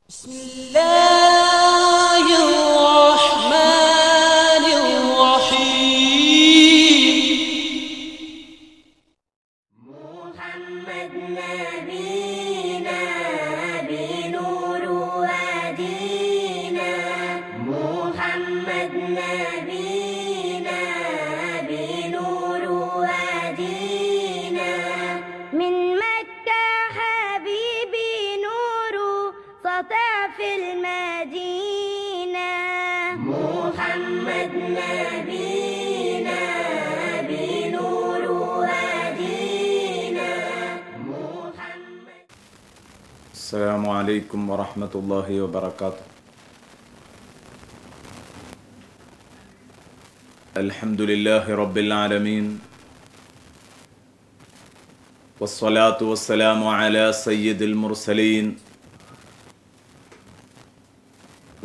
بسم الله الرحمن الرحيم محمد نبينا بنور هدينا محمد نبينا بنور هدينا من مكة حبيبي نور سطع في المدينة محمد نبينا بنور هدينا محمد. السلام عليكم ورحمة الله وبركاته. الحمد لله رب العالمين والصلاة والسلام على سيد المرسلين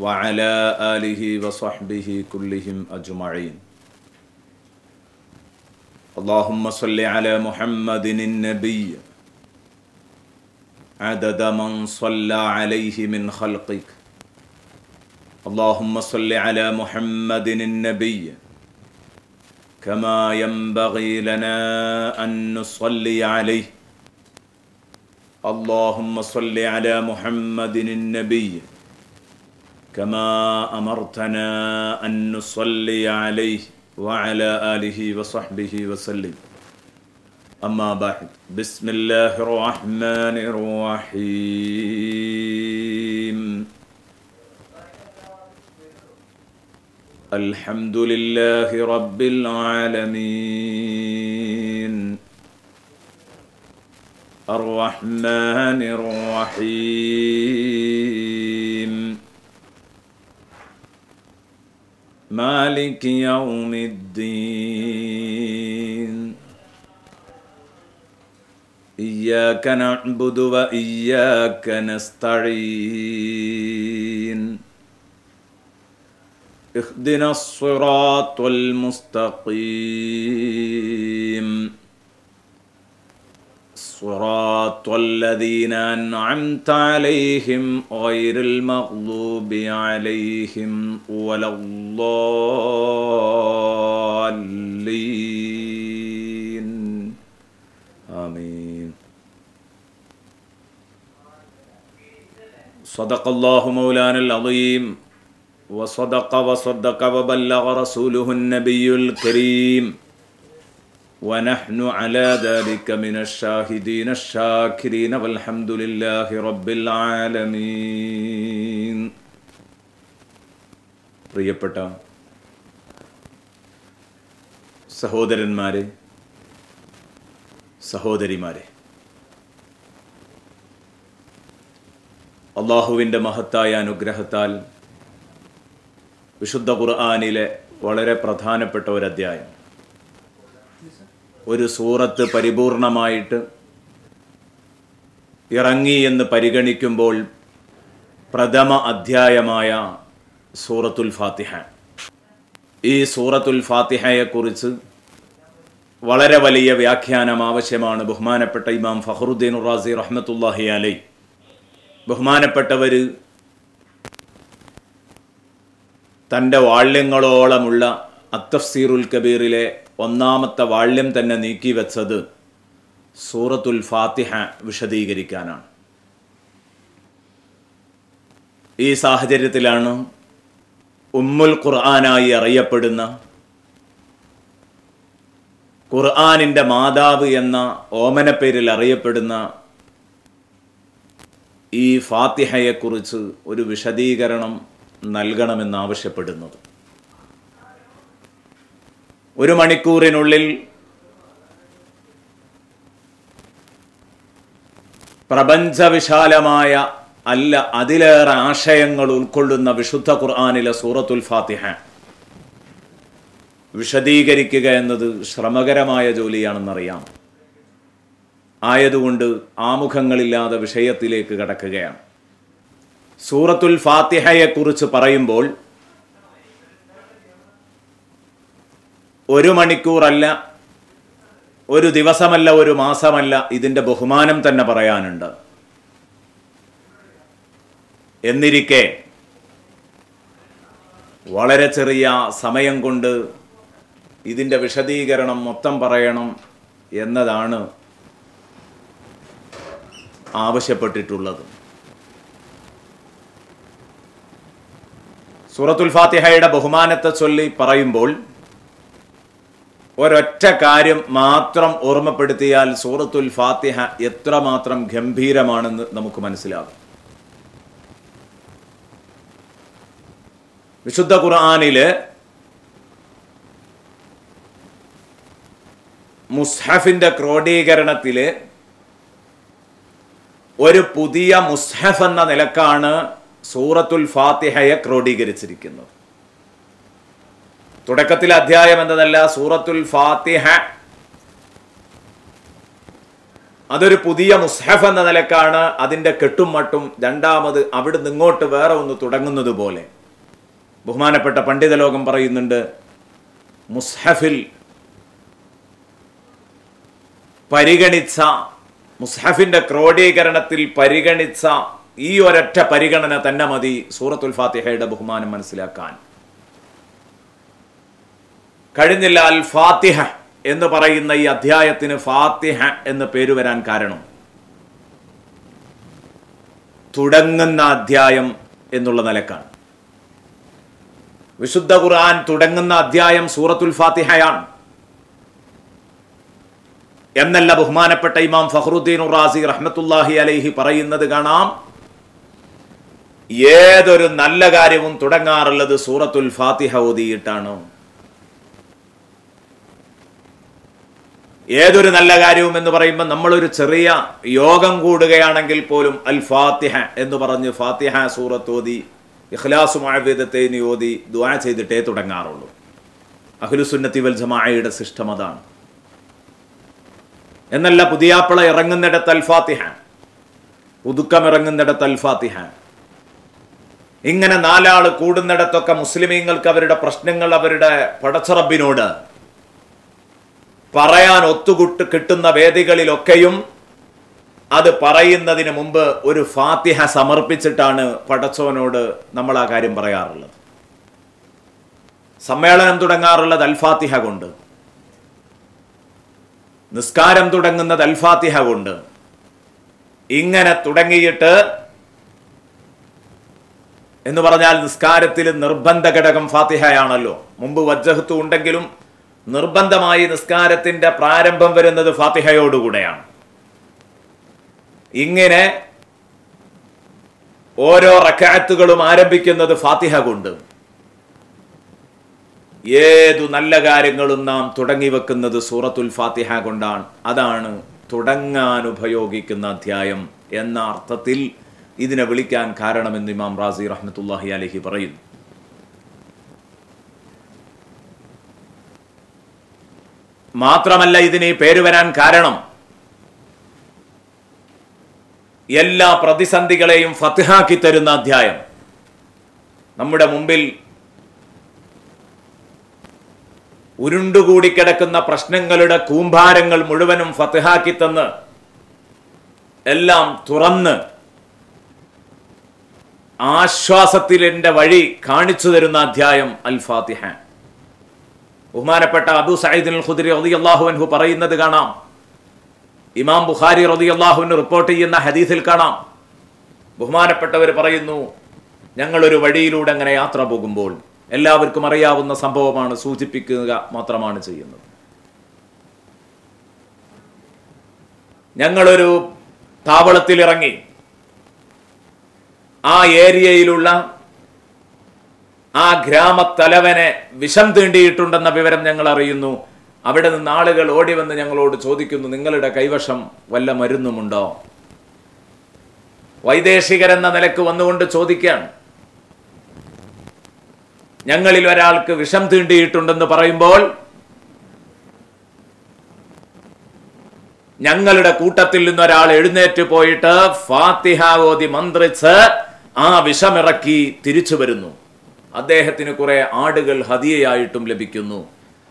وعلى آله وصحبه كلهم أجمعين. اللهم صل على محمد النبي عدد من صلى عليه من خلقك. اللهم صل على محمد النبي كما ينبغي لنا أن نصلي عليه. اللهم صل على محمد النبي كما أمرتنا أن نصلي عليه وعلى آله وصحبه وسلم. أما بعد، بسم الله الرحمن الرحيم. الحمد لله رب العالمين الرحمن الرحيم مالك يوم الدين إياك نعبد وإياك نستعين اهدنا الصراط المستقيم صراط الذين أنعمت عليهم غير المغضوب عليهم ولا الضالين آمين. صدق الله مولانا العظيم وصدق وبلغ رسوله النبي الكريم ونحن على ذلك من الشاهدين الشاكرين والحمد لله رب العالمين. പ്രിയപ്പെട്ട സഹോദരന്മാരെ, സഹോദരിമാരെ, അള്ളാഹുവിൻ്റെ മഹത്തായ അനുഗ്രഹത്താൽ വിശുദ്ധ ഖുർആനിലെ വളരെ പ്രധാനപ്പെട്ട ഒരു അധ്യായം, ഒരു സൂറത്ത് പരിപൂർണമായിട്ട് ഇറങ്ങി എന്ന് പരിഗണിക്കുമ്പോൾ പ്രഥമ അധ്യായമായ സൂറത്തുൽ ഫാത്തിഹ. ഈ സൂറത്തുൽ ഫാത്തിഹയെക്കുറിച്ച് വളരെ വലിയ വ്യാഖ്യാനം ആവശ്യമാണ്. ബഹുമാനപ്പെട്ട ഇമാം ഫഖറുദ്ദീൻ റാസി റഹ്മത്തുള്ളാഹി അലൈഹി, ബഹുമാനപ്പെട്ടവർ തൻ്റെ വാള്യങ്ങളോളമുള്ള അത്തഫ്സീറുൽ കബീറിലെ ഒന്നാമത്തെ വാള്യം തന്നെ നീക്കിവെച്ചത് സൂറത്തുൽ ഫാത്തിഹ വിശദീകരിക്കാനാണ്. ഈ സാഹചര്യത്തിലാണ് ഉമ്മുൽ ഖുർആനായി അറിയപ്പെടുന്ന, ഖുർആനിൻ്റെ മാതാവ് എന്ന ഓമനപ്പേരിൽ അറിയപ്പെടുന്ന ഈ ഫാത്തിഹയെക്കുറിച്ച് ഒരു വിശദീകരണം നൽകണമെന്നാവശ്യപ്പെടുന്നത്. ഒരു മണിക്കൂറിനുള്ളിൽ പ്രപഞ്ചവിശാലമായ അല്ല അതിലേറെ ആശയങ്ങൾ ഉൾക്കൊള്ളുന്ന വിശുദ്ധ ഖുർആനിലെ സൂറത്തുൽ ഫാത്തിഹ വിശദീകരിക്കുക എന്നത് ശ്രമകരമായ ജോലിയാണെന്നറിയാം. ആയതുകൊണ്ട് ആമുഖങ്ങളില്ലാതെ വിഷയത്തിലേക്ക് കടക്കുകയാണ്. സൂറത്തുൽ ഫാത്തിഹയെക്കുറിച്ച് പറയുമ്പോൾ ഒരു മണിക്കൂറല്ല, ഒരു ദിവസമല്ല, ഒരു മാസമല്ല, ഇതിൻ്റെ ബഹുമാനം തന്നെ പറയാനുണ്ട്. എന്നിരിക്കെ വളരെ ചെറിയ സമയം കൊണ്ട് ഇതിൻ്റെ വിശദീകരണം മൊത്തം പറയണം എന്നതാണ് ആവശ്യപ്പെട്ടിട്ടുള്ളത്. സൂറത്തുൽ ഫാത്തിഹയുടെ ബഹുമാനത്തെ ചൊല്ലി പറയുമ്പോൾ ഒരൊറ്റ കാര്യം മാത്രം ഓർമ്മപ്പെടുത്തിയാൽ സൂറത്തുൽ ഫാത്തിഹ എത്രമാത്രം ഗംഭീരമാണെന്ന് നമുക്ക് മനസ്സിലാകും. വിശുദ്ധ ഖുർആനില് മുസ്ഹഫിന്റെ ക്രോഡീകരണത്തില് ഒരു പുതിയ മുസ്ഹഫ് എന്ന നിലക്കാണ് സൂറത്തുൽ ഫാത്തിഹയെ ക്രോഡീകരിച്ചിരിക്കുന്നത്. തുടക്കത്തിലെ അധ്യായം എന്നതല്ല, സൂറത്തുൽ ഫാത്തിഹ അതൊരു പുതിയ മുസ്ഹഫ് എന്ന നിലക്കാണ് അതിൻ്റെ കെട്ടും മട്ടും രണ്ടാമത് അവിടുന്ന് ഇങ്ങോട്ട് വേറെ ഒന്ന് തുടങ്ങുന്നത് പോലെ. ബഹുമാനപ്പെട്ട പണ്ഡിത ലോകം പറയുന്നുണ്ട്, മുസ്ഹഫിൽ പരിഗണിച്ച, മുസ്ഹഫിന്റെ ക്രോഡീകരണത്തിൽ പരിഗണിച്ച ഈ ഒരൊറ്റ പരിഗണന തന്നെ മതി സൂറത്തുൽ ഫാത്തിഹയുടെ ബഹുമാനം മനസ്സിലാക്കാൻ. കഴിഞ്ഞില്ല അൽ ഫാത്തിഹ എന്ന് പറയുന്ന ഈ അധ്യായത്തിന് ഫാത്തിഹ എന്ന് പേര് വരാൻ കാരണം തുടങ്ങുന്ന അധ്യായം എന്നുള്ള നിലക്കാണ്. വിശുദ്ധ ഖുർആൻ തുടങ്ങുന്ന അധ്യായം സൂറത്തുൽ ഫാത്തിഹയാണ് എന്നല്ല ബഹുമാനപ്പെട്ട ഇമാം ഫഖ്റുദ്ദീൻ റാസി റഹ്മത്തുള്ളാഹി അലൈഹി പറയുന്നത് കാണാം. ഏതൊരു നല്ല കാര്യവും തുടങ്ങാറുള്ളത് സൂറത്തുൽ ഫാത്തിഹ ഓതിയിട്ടാണ്. ഏതൊരു നല്ല കാര്യവും എന്ന് പറയുമ്പോൾ നമ്മളൊരു ചെറിയ യോഗം കൂടുകയാണെങ്കിൽ പോലും അൽ ഫാത്തിഹ എന്ന് പറഞ്ഞ് ഫാത്തിഹ സൂറത്ത് ഓതി ഇഖ്ലാസും ആഫിയതത്തൈനി ഓതി ദുആ ചെയ്തിട്ടേ തുടങ്ങാറുള്ളൂ. അഹ്ലുസുന്നത്തി വൽ ജമാഅയുടെ സിസ്റ്റം അതാണ്. എന്നല്ല, പുതിയാപ്പിള ഇറങ്ങുന്നിടത്ത് അൽ ഫാത്തിഹ, പുതുക്കം ഇറങ്ങുന്നിടത്ത് അൽ ഫാത്തിഹ, ഇങ്ങനെ നാലാള് കൂടുന്നിടത്തൊക്കെ മുസ്ലിമീങ്ങൾക്ക് അവരുടെ പ്രശ്നങ്ങൾ അവരുടെ പടച്ചറബിനോട് പറയാൻ കിട്ടുന്ന വേദികളിലൊക്കെയും അത് പറയുന്നതിന് മുമ്പ് ഒരു ഫാത്തിഹ സമർപ്പിച്ചിട്ടാണ് പടച്ചോനോട് നമ്മൾ ആ കാര്യം പറയാറുള്ളത്. സമ്മേളനം തുടങ്ങാറുള്ളത് അൽ ഫാത്തിഹ കൊണ്ട്, നിസ്കാരം തുടങ്ങുന്നത് അൽ ഫാത്തിഹ കൊണ്ട്. ഇങ്ങനെ തുടങ്ങിയിട്ട് എന്ന് പറഞ്ഞാൽ നിസ്കാരത്തിൽ നിർബന്ധ ഘടകം ഫാത്തിഹയാണല്ലോ. മുമ്പ് വജ്ജഹത്ത് ഉണ്ടെങ്കിലും നിർബന്ധമായി നിസ്കാരത്തിന്റെ പ്രാരംഭം വരുന്നത് ഫാത്തിഹയോടുകൂടെയാണ്. ഇങ്ങനെ ഓരോ റക്അത്തുകളും ആരംഭിക്കുന്നത് ഫാത്തിഹ കൊണ്ട്. ഏതു നല്ല കാര്യങ്ങളും നാം തുടങ്ങി വെക്കുന്നത് സൂറത്തുൽ ഫാത്തിഹ കൊണ്ടാണ്. അതാണ് തുടങ്ങാൻ ഉപയോഗിക്കുന്ന അധ്യായം എന്ന അർത്ഥത്തിൽ ഇതിനെ വിളിക്കാൻ കാരണമെന്ന് ഇമാം റാസി റഹ്മത്തുള്ളാഹി അലൈഹി പറയുന്നു. മാത്രമല്ല, ഇതിന് പേര് വരാൻ കാരണം എല്ലാ പ്രതിസന്ധികളെയും ഫത്ഹാക്കി തരുന്ന അധ്യായം. നമ്മുടെ മുമ്പിൽ ഉരുണ്ടുകൂടി കിടക്കുന്ന പ്രശ്നങ്ങളുടെ കൂമ്പാരങ്ങൾ മുഴുവനും ഫത്ഹാക്കി തന്ന് എല്ലാം തുറന്ന് ആശ്വാസത്തിന്റെ വഴി കാണിച്ചു തരുന്ന അധ്യായം അൽ ഫാത്തിഹ. ബഹുമാനപ്പെട്ട അബൂ സഈദ് അൽ ഖുദ്രി റളിയല്ലാഹു അൻഹു പറയുന്നത് കാണാം. ഇമാം ബുഖാരി റളിയല്ലാഹു അൻഹു റിപ്പോർട്ട് ചെയ്യുന്ന ഹദീസിൽ കാണാം, ബഹുമാനപ്പെട്ടവർ പറയുന്നു, ഞങ്ങളൊരു വഴിയിലൂടെ അങ്ങനെ യാത്ര പോകുമ്പോൾ, എല്ലാവർക്കും അറിയാവുന്ന സംഭവമാണ്, സൂചിപ്പിക്കുക മാത്രമാണ് ചെയ്യുന്നത്. ഞങ്ങളൊരു താവളത്തിൽ ഇറങ്ങി. ആ ഏരിയയിലുള്ള ആ ഗ്രാമത്തലവനെ വിഷം തീണ്ടിയിട്ടുണ്ടെന്ന വിവരം ഞങ്ങൾ അറിയുന്നു. അവിടെ നിന്ന് ആളുകൾ ഓടി വന്ന് ഞങ്ങളോട് ചോദിക്കുന്നു, നിങ്ങളുടെ കൈവശം വല്ല മരുന്നുമുണ്ടോ? വൈദേശികരെന്ന നിലക്ക് വന്നുകൊണ്ട് ചോദിക്കാൻ, ഞങ്ങളിൽ ഒരാൾക്ക് വിഷം തീണ്ടിയിട്ടുണ്ടെന്ന് പറയുമ്പോൾ ഞങ്ങളുടെ കൂട്ടത്തിൽ നിന്നൊരാൾ എഴുന്നേറ്റ് പോയിട്ട് ഫാത്തിഹ ഓതി മന്ത്രിച്ച് ആ വിഷമിറക്കി തിരിച്ചു വരുന്നു. അദ്ദേഹത്തിന് കുറെ ആടുകൾ ഹദിയയായിട്ടും ലഭിക്കുന്നു.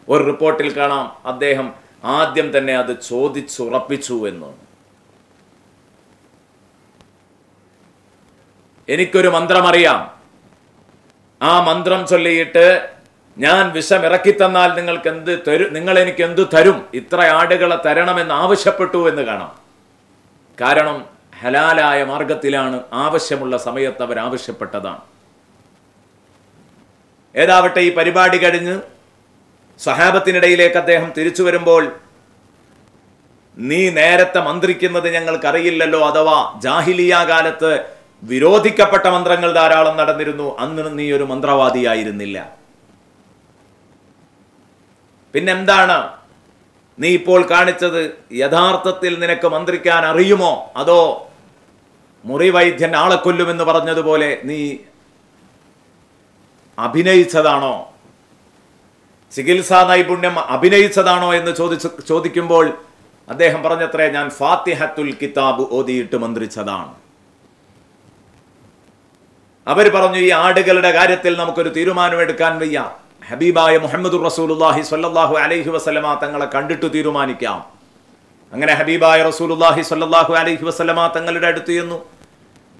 ഒരു റിപ്പോർട്ടിൽ കാണാം, അദ്ദേഹം ആദ്യം തന്നെ അത് ചോദിച്ചുറപ്പിച്ചു എന്ന്. എനിക്കൊരു മന്ത്രമറിയാം, ആ മന്ത്രം ചൊല്ലിയിട്ട് ഞാൻ വിഷം ഇറക്കിത്തന്നാൽ നിങ്ങൾക്ക് എന്ത് തരും, നിങ്ങൾ എനിക്ക് എന്ത് തരും, ഇത്ര ആടുകളെ തരണമെന്ന് ആവശ്യപ്പെട്ടു എന്ന് കാണാം. കാരണം ഹലാലായ മാർഗത്തിലാണ്, ആവശ്യമുള്ള സമയത്ത് അവർ ആവശ്യപ്പെട്ടതാണ്. ഏതാവട്ടെ, ഈ പരിപാടി കഴിഞ്ഞ് സഹാബത്തിനിടയിലേക്ക് അദ്ദേഹം തിരിച്ചു വരുമ്പോൾ, നീ നേരത്തെ മന്ത്രിക്കുന്നത് ഞങ്ങൾക്കറിയില്ലല്ലോ, അഥവാ ജാഹിലിയ കാലത്ത് വിരോധിക്കപ്പെട്ട മന്ത്രങ്ങൾ ധാരാളം നടന്നിരുന്നു, അന്ന് നീ ഒരു മന്ത്രവാദിയായിരുന്നില്ല. പിന്നെന്താണ് നീ ഇപ്പോൾ കാണിച്ചത്? യഥാർത്ഥത്തിൽ നിനക്ക് മന്ത്രിക്കാൻ അറിയുമോ, അതോ മുറിവൈദ്യൻ ആളെ കൊല്ലുമെന്ന് പറഞ്ഞതുപോലെ നീ അഭിനയിച്ചതാണോ, ചികിത്സാ നൈപുണ്യം അഭിനയിച്ചതാണോ എന്ന് ചോദിക്കുമ്പോൾ അദ്ദേഹം പറഞ്ഞത്രേ, ഞാൻ ഫാത്തിഹത്തുൽ കിതാബ് ഓതിയിട്ട് മന്ത്രിച്ചതാണ്. അവർ പറഞ്ഞു, ഈ ആടുകളുടെ കാര്യത്തിൽ നമുക്കൊരു തീരുമാനമെടുക്കാൻ വയ്യ, ഹബീബായ മുഹമ്മദുർ റസൂലുള്ളാഹി സ്വല്ലല്ലാഹു അലൈഹി വസല്ലമ തങ്ങളെ കണ്ടിട്ട് തീരുമാനിക്കാം. അങ്ങനെ ഹബീബായ റസൂലുള്ളാഹി സ്വല്ലല്ലാഹു അലൈഹി വസല്ലമ തങ്ങളുടെ അടുത്ത് ചെന്നു.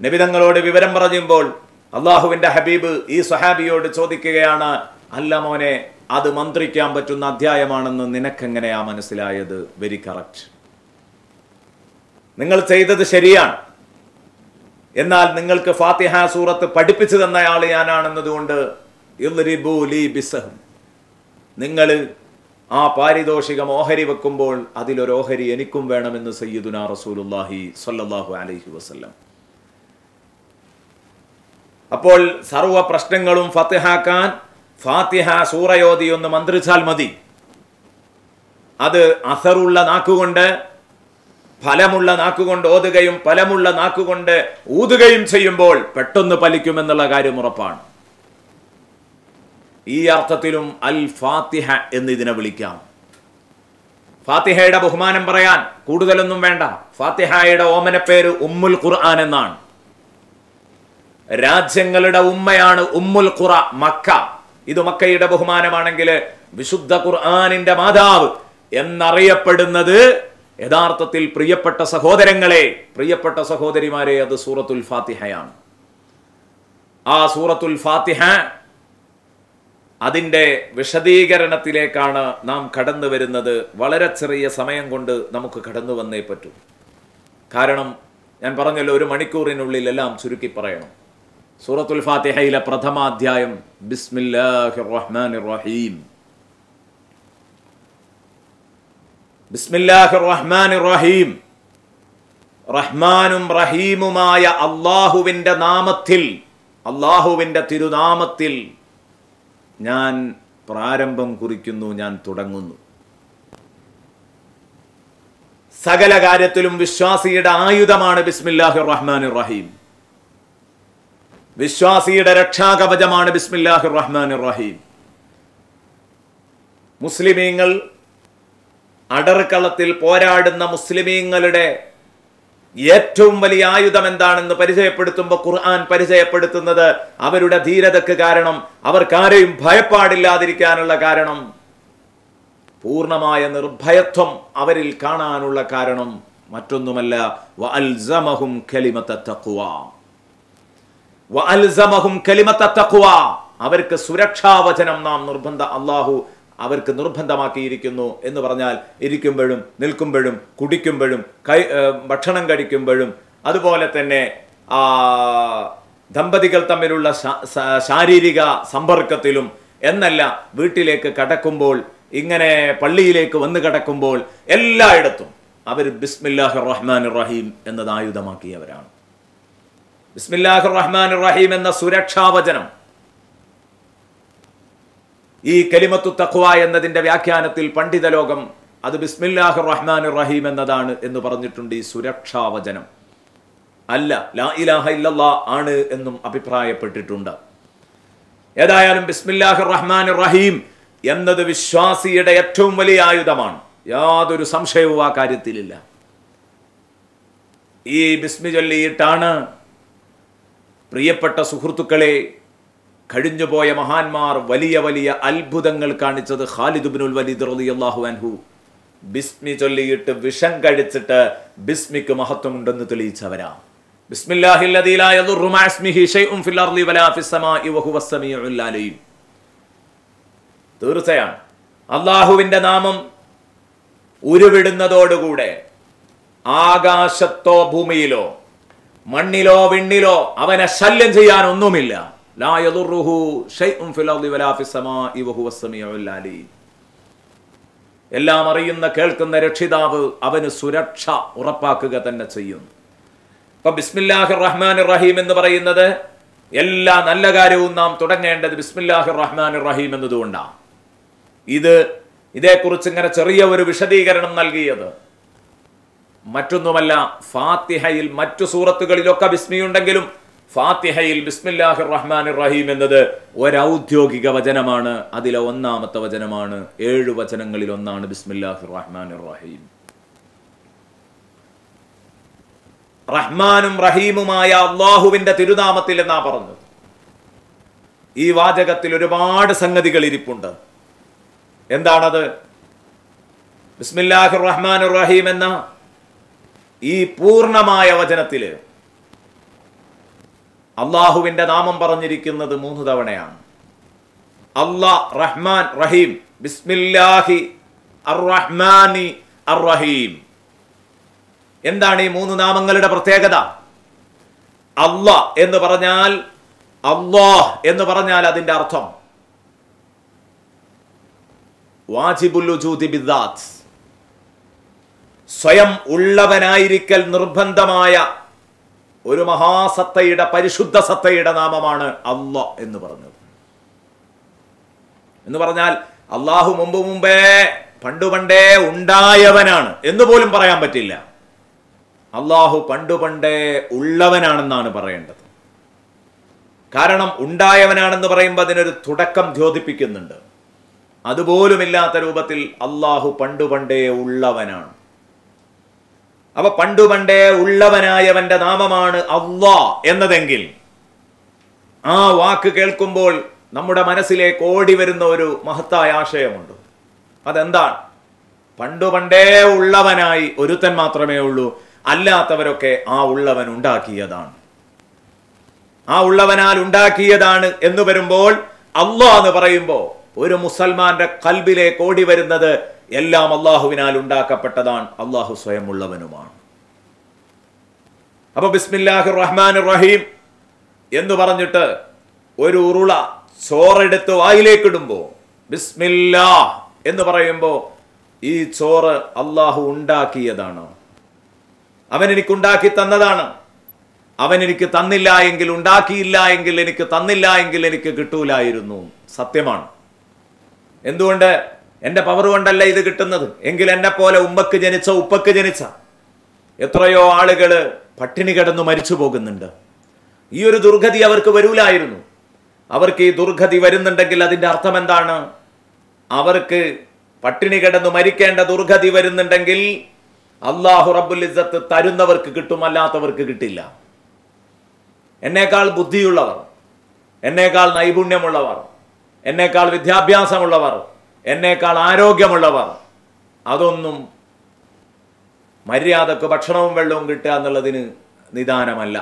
നബി തങ്ങളോട് വിവരം പറയുമ്പോൾ അള്ളാഹുവിന്റെ ഹബീബ് ഈ സ്വഹാബിയോട് ചോദിക്കുകയാണ്, അല്ല മോനെ, അത് മന്ത്രിക്കാൻ പറ്റുന്ന അധ്യായമാണെന്ന് നിനക്കെങ്ങനെയാ മനസ്സിലായത്? വെരി കറക്റ്റ്, നിങ്ങൾ ചെയ്തത് ശരിയാണ്. എന്നാൽ നിങ്ങൾക്ക് ഫാത്തിഹ സൂറത്ത് പഠിപ്പിച്ചു തന്നയാൾ ഞാനാണെന്നതുകൊണ്ട് നിങ്ങൾ ആ പാരിതോഷികം ഓഹരി വെക്കുമ്പോൾ അതിലൊരു ഓഹരി എനിക്കും വേണമെന്ന് സയ്യിദുനാ റസൂലുള്ളാഹി സ്വല്ലല്ലാഹു അലൈഹി വസല്ലം. അപ്പോൾ സർവ പ്രശ്നങ്ങളും ഫത്തിഹാക്കാൻ ഫാത്തിഹ സൂറയോതി ഒന്ന് മന്ത്രിച്ചാൽ മതി. അത് അസറുള്ള നാക്കുകൊണ്ട്, ഫലമുള്ള നാക്കുകൊണ്ട് ഓതുകയും ഫലമുള്ള നാക്കുകൊണ്ട് ഊതുകയും ചെയ്യുമ്പോൾ പെട്ടെന്ന് ഫലിക്കുമെന്നുള്ള കാര്യം ഉറപ്പാണ്. ഈ അർത്ഥത്തിലും അൽ ഫാത്തിഹ എന്ന് ഇതിനെ വിളിക്കാം. ഫാത്തിഹയുടെ ബഹുമാനം പറയാൻ കൂടുതലൊന്നും വേണ്ട. ഫാത്തിഹയുടെ ഓമനപ്പേര് ഉമ്മുൽ ഖുർആൻ എന്നാണ്. രാജ്യങ്ങളുടെ ഉമ്മയാണ് ഉമ്മുൽ ഖുറ, മക്ക. ഇത് മക്കയുടെ ബഹുമാനമാണെങ്കിൽ വിശുദ്ധ ഖുർആനിന്റെ മാതാവ് എന്നറിയപ്പെടുന്നത് യഥാർത്ഥത്തിൽ പ്രിയപ്പെട്ട സഹോദരങ്ങളെ, പ്രിയപ്പെട്ട സഹോദരിമാരെ, അത് സൂറത്തുൽ ഫാത്തിഹയാണ്. ആ സൂറത്തുൽ ഫാത്തിഹ അതിൻ്റെ വിശദീകരണത്തിലേക്കാണ് നാം കടന്നു വരുന്നത്. വളരെ ചെറിയ സമയം കൊണ്ട് നമുക്ക് കടന്നു വന്നേ പറ്റൂ. കാരണം ഞാൻ പറഞ്ഞല്ലോ, 1 മണിക്കൂറിനുള്ളിൽ എല്ലാം ചുരുക്കി പറയണം. സൂറത്തുൽ ഫാത്തിഹയിലെ പ്രഥമാധ്യായം ബിസ്മില്ലാഹിർ റഹ്മാനിർ റഹീം. ബിസ്മില്ലാഹിർ റഹ്മാനിർ റഹീം. റഹ്മാനും റഹീമുമായ അള്ളാഹുവിന്റെ നാമത്തിൽ, അള്ളാഹുവിന്റെ തിരുനാമത്തിൽ ഞാൻ പ്രാരംഭം കുറിക്കുന്നു, ഞാൻ തുടങ്ങുന്നു. സകല കാര്യത്തിലും വിശ്വാസിയുടെ ആയുധമാണ് ബിസ്മില്ലാഹിർ റഹ്മാനിർ റഹീം. വിശ്വാസിയുടെ രക്ഷാകവചമാണ് ബിസ്മില്ലാഹിർ റഹ്മാനിർ റഹീം. മുസ്ലിമീങ്ങൾ അടർക്കളത്തിൽ പോരാടുന്ന മുസ്ലിമീങ്ങളുടെ ഏറ്റവും വലിയ ആയുധം എന്താണെന്ന് പരിചയപ്പെടുത്തുമ്പോൾ ഖുർആൻ പരിചയപ്പെടുത്തുന്നത് അവരുടെ ധീരതയ്ക്ക് കാരണം, അവർക്കാരെയും ഭയപ്പാടില്ലാതിരിക്കാനുള്ള കാരണം, പൂർണ്ണമായ നിർഭയത്വം അവരിൽ കാണാനുള്ള കാരണം മറ്റൊന്നുമല്ല, വഅൽസമഹും കലിമത്ത തഖ്വ. വഅൽസമഹും കലിമത്ത തഖ്വ. അവർക്ക് സുരക്ഷാവചനം നാം അല്ലാഹു അവർക്ക് നിർബന്ധമാക്കിയിരിക്കുന്നു എന്ന് പറഞ്ഞാൽ, ഇരിക്കുമ്പോഴും നിൽക്കുമ്പോഴും കുടിക്കുമ്പോഴും ഭക്ഷണം കഴിക്കുമ്പോഴും അതുപോലെ തന്നെ ദമ്പതികൾ തമ്മിലുള്ള ശാരീരിക സമ്പർക്കത്തിലും എന്നല്ല, വീട്ടിലേക്ക് കടക്കുമ്പോൾ, ഇങ്ങനെ പള്ളിയിലേക്ക് വന്ന് കടക്കുമ്പോൾ, എല്ലായിടത്തും അവർ ബിസ്മില്ലാഹിർ റഹ്മാനിർ റഹീം എന്നത് ആയുധമാക്കിയവരാണ്. ബിസ്മില്ലാഹിർ റഹ്മാനിർ റഹീം എന്ന സുരക്ഷാവചനം ഈ കലിമത്തു തഖ്വ എന്നതിന്റെ വ്യാഖ്യാനത്തിൽ പണ്ഡിത ലോകം അത് ബിസ്മില്ലാഹിർ റഹ്മാനിർ റഹീം എന്നതാണ് എന്ന് പറഞ്ഞിട്ടുണ്ട്. ഈ സുരക്ഷാവചനം അല്ല, ലാ ഇലാഹ ഇല്ലല്ലാഹ് ആണ് എന്നും അഭിപ്രായപ്പെട്ടിട്ടുണ്ട്. ഏതായാലും ബിസ്മില്ലാഹിർ റഹ്മാനിർ റഹീം എന്നത് വിശ്വാസിയുടെ ഏറ്റവും വലിയ ആയുധമാണ്. യാതൊരു സംശയവും ആ കാര്യത്തിലില്ല. ഈ ബിസ്മി ചൊല്ലിയിട്ടാണ് പ്രിയപ്പെട്ട സുഹൃത്തുക്കളെ, കഴിഞ്ഞുപോയ മഹാന്മാർ വലിയ വലിയ അത്ഭുതങ്ങൾ കാണിച്ചത്. ഖാലിദ് ഇബ്നുൽ വലീദ് റളിയല്ലാഹു അൻഹു ബിസ്മി ചൊല്ലിയിട്ട് വിഷം കഴിച്ചിട്ട് ബിസ്മിക്ക് മഹത്വമുണ്ടെന്ന് തെളിയിച്ചവരാ. ബിസ്മില്ലാഹില്ലദീ ലാ യദുറു മഅ ഇസ്മിഹി ശൈഉൻ ഫിൽ അർളി വലാ ഫിസ് സമാഇ വഹുവസ് സമീഉൽ അലീം. തീർച്ചയാണ് അല്ലാഹുവിന്റെ നാമം ഉരുവിടുന്നതോടുകൂടെ ആകാശത്തോ ഭൂമിയിലോ മണ്ണിലോ വിണ്ണിലോ അവനെ ശല്യം ചെയ്യാൻ ഒന്നുമില്ല. ലാ യദുറുഹു ശൈഉൻ ഫിൽ അർളി വലാ ഫിസ് സമാഇ വഹുവസ് സമീഉൽ അലീം. എല്ലാം അറിയുന്ന കേൾക്കുന്ന രക്ഷിതാവ് അവന് സുരക്ഷ ഉറപ്പാക്കുക തന്നെ ചെയ്യുന്നു. അപ്പൊ ബിസ്മില്ലാഹിർ റഹ്മാനിർ റഹീം എന്ന് പറയുന്നത് എല്ലാ നല്ല കാര്യവും നാം തുടങ്ങേണ്ടത് ബിസ്മില്ലാഹിർ റഹ്മാനിർ റഹീം എന്നതുകൊണ്ടാണ്. ഇതേക്കുറിച്ച് ഇങ്ങനെ ചെറിയ ഒരു വിശദീകരണം നൽകിയത് മറ്റൊന്നുമല്ല, ഫാത്തിഹയിൽ മറ്റു സൂറത്തുകളിലൊക്കെ ബിസ്മിയുണ്ടെങ്കിലും ഫാത്തിഹയിൽ ബിസ്മില്ലാഹിർ റഹ്മാനിർ റഹീം എന്നത് ഒരൗദ്യോഗിക വചനമാണ്. അതിലെ ഒന്നാമത്തെ വചനമാണ്. 7 വചനങ്ങളിൽ ഒന്നാണ് ബിസ്മില്ലാഹിർ റഹ്മാനിർ റഹീം. റഹ്മാനും റഹീമുമായ അള്ളാഹുവിന്റെ തിരുനാമത്തിൽ എന്നാ പറഞ്ഞത്. ഈ വാചകത്തിൽ ഒരുപാട് സംഗതികൾ ഇരിപ്പുണ്ട്. എന്താണത്? ബിസ്മില്ലാഹിർ റഹ്മാനിർ റഹീം എന്ന ഈ പൂർണ്ണമായ വചനത്തില് അള്ളാഹുവിന്റെ നാമം പറഞ്ഞിരിക്കുന്നത് 3 തവണയാണ്. അല്ലാഹ്, റഹ്മാൻ, റഹീം. ബിസ്മില്ലാഹി അർ-റഹ്മാനി അർ-റഹീം. എന്താണ് ഈ 3 നാമങ്ങളുടെ പ്രത്യേകത? അല്ലാഹ് എന്ന് പറഞ്ഞാൽ, അല്ലാഹ് എന്ന് പറഞ്ഞാൽ അതിന്റെ അർത്ഥം വാജിബുൽ വജൂദി ബിദ്ദാത്ത്, സ്വയം ഉള്ളവനായിരിക്കൽ നിർബന്ധമായ ഒരു മഹാസത്തയുടെ, പരിശുദ്ധ സത്തയുടെ നാമമാണ് അല്ലാഹ് എന്ന് പറഞ്ഞത്. എന്ന് പറഞ്ഞാൽ അള്ളാഹു മുമ്പേ പണ്ടുപണ്ടേ ഉണ്ടായവനാണ് എന്ന് പോലും പറയാൻ പറ്റില്ല. അള്ളാഹു പണ്ടുപണ്ടേ ഉള്ളവനാണെന്നാണ് പറയേണ്ടത്. കാരണം ഉണ്ടായവനാണെന്ന് പറയുമ്പോൾ അതിനൊരു തുടക്കം ദ്യോതിപ്പിക്കുന്നുണ്ട്. അതുപോലുമില്ലാത്ത രൂപത്തിൽ അള്ളാഹു പണ്ടുപണ്ടേ ഉള്ളവനാണ്. അപ്പൊ പണ്ടുപണ്ടേ ഉള്ളവനായവന്റെ നാമമാണ് അല്ലാഹ് എന്നതെങ്കിൽ ആ വാക്ക് കേൾക്കുമ്പോൾ നമ്മുടെ മനസ്സിലേക്ക് ഓടി വരുന്ന ഒരു മഹത്തായ ആശയമുണ്ട്. അതെന്താണ്? പണ്ടുപണ്ടേ ഉള്ളവനായി ഒരുത്തൻ മാത്രമേ ഉള്ളൂ, അല്ലാത്തവരൊക്കെ ആ ഉള്ളവൻ ഉണ്ടാക്കിയതാണ്. ആ ഉള്ളവനാൽ ഉണ്ടാക്കിയതാണ് എന്ന് വരുമ്പോൾ, അല്ലാഹ് എന്ന് പറയുമ്പോൾ ഒരു മുസൽമാന്റെ ഖൽബിലേക്ക് ഓടി വരുന്നത് എല്ലാം അള്ളാഹുവിനാൽ ഉണ്ടാക്കപ്പെട്ടതാണ്, അള്ളാഹു സ്വയം ഉള്ളവനുമാണ്. അപ്പൊ ബിസ്മില്ലാഹിർ റഹ്മാനിർ റഹീം എന്ന് പറഞ്ഞിട്ട് ഒരു ഉരുള ചോറെടുത്ത് വായിലേക്കിടുമ്പോ ബിസ്മില്ലാഹ് എന്ന് പറയുമ്പോ ഈ ചോറ് അള്ളാഹു ഉണ്ടാക്കിയതാണ്. അവൻ എനിക്ക് ഉണ്ടാക്കി തന്നതാണ്. അവൻ എനിക്ക് തന്നില്ല എങ്കിൽ, ഉണ്ടാക്കിയില്ല എങ്കിൽ, എനിക്ക് തന്നില്ല എങ്കിൽ എനിക്ക് കിട്ടൂലായിരുന്നു. സത്യമാണ്. എന്തുകൊണ്ട്? എന്റെ പവർ കൊണ്ടല്ല ഇത് കിട്ടുന്നത്. എങ്കിൽ എന്നെ പോലെ ഉമ്മക്ക് ജനിച്ച, ഉപ്പക്ക് ജനിച്ച എത്രയോ ആളുകള് പട്ടിണി കിടന്നു മരിച്ചു പോകുന്നുണ്ട്. ഈ ഒരു ദുർഗതി അവർക്ക് വരൂലായിരുന്നു. അവർക്ക് ഈ ദുർഗതി വരുന്നുണ്ടെങ്കിൽ അതിന്റെ അർത്ഥം എന്താണ്? അവർക്ക് പട്ടിണി കിടന്നു മരിക്കേണ്ട ദുർഗതി വരുന്നുണ്ടെങ്കിൽ അല്ലാഹു റബ്ബുൽ ഇസ്സത്ത് തരുന്നവർക്ക് കിട്ടും, അല്ലാത്തവർക്ക് കിട്ടില്ല. എന്നേക്കാൾ ബുദ്ധിയുള്ളവർ, എന്നേക്കാൾ നൈപുണ്യമുള്ളവർ, എന്നേക്കാൾ വിദ്യാഭ്യാസമുള്ളവർ, എന്നേക്കാൾ ആരോഗ്യമുള്ളവർ, അതൊന്നും മര്യാദക്ക് ഭക്ഷണവും വെള്ളവും കിട്ടുക എന്നുള്ളതിന് നിദാനമല്ല.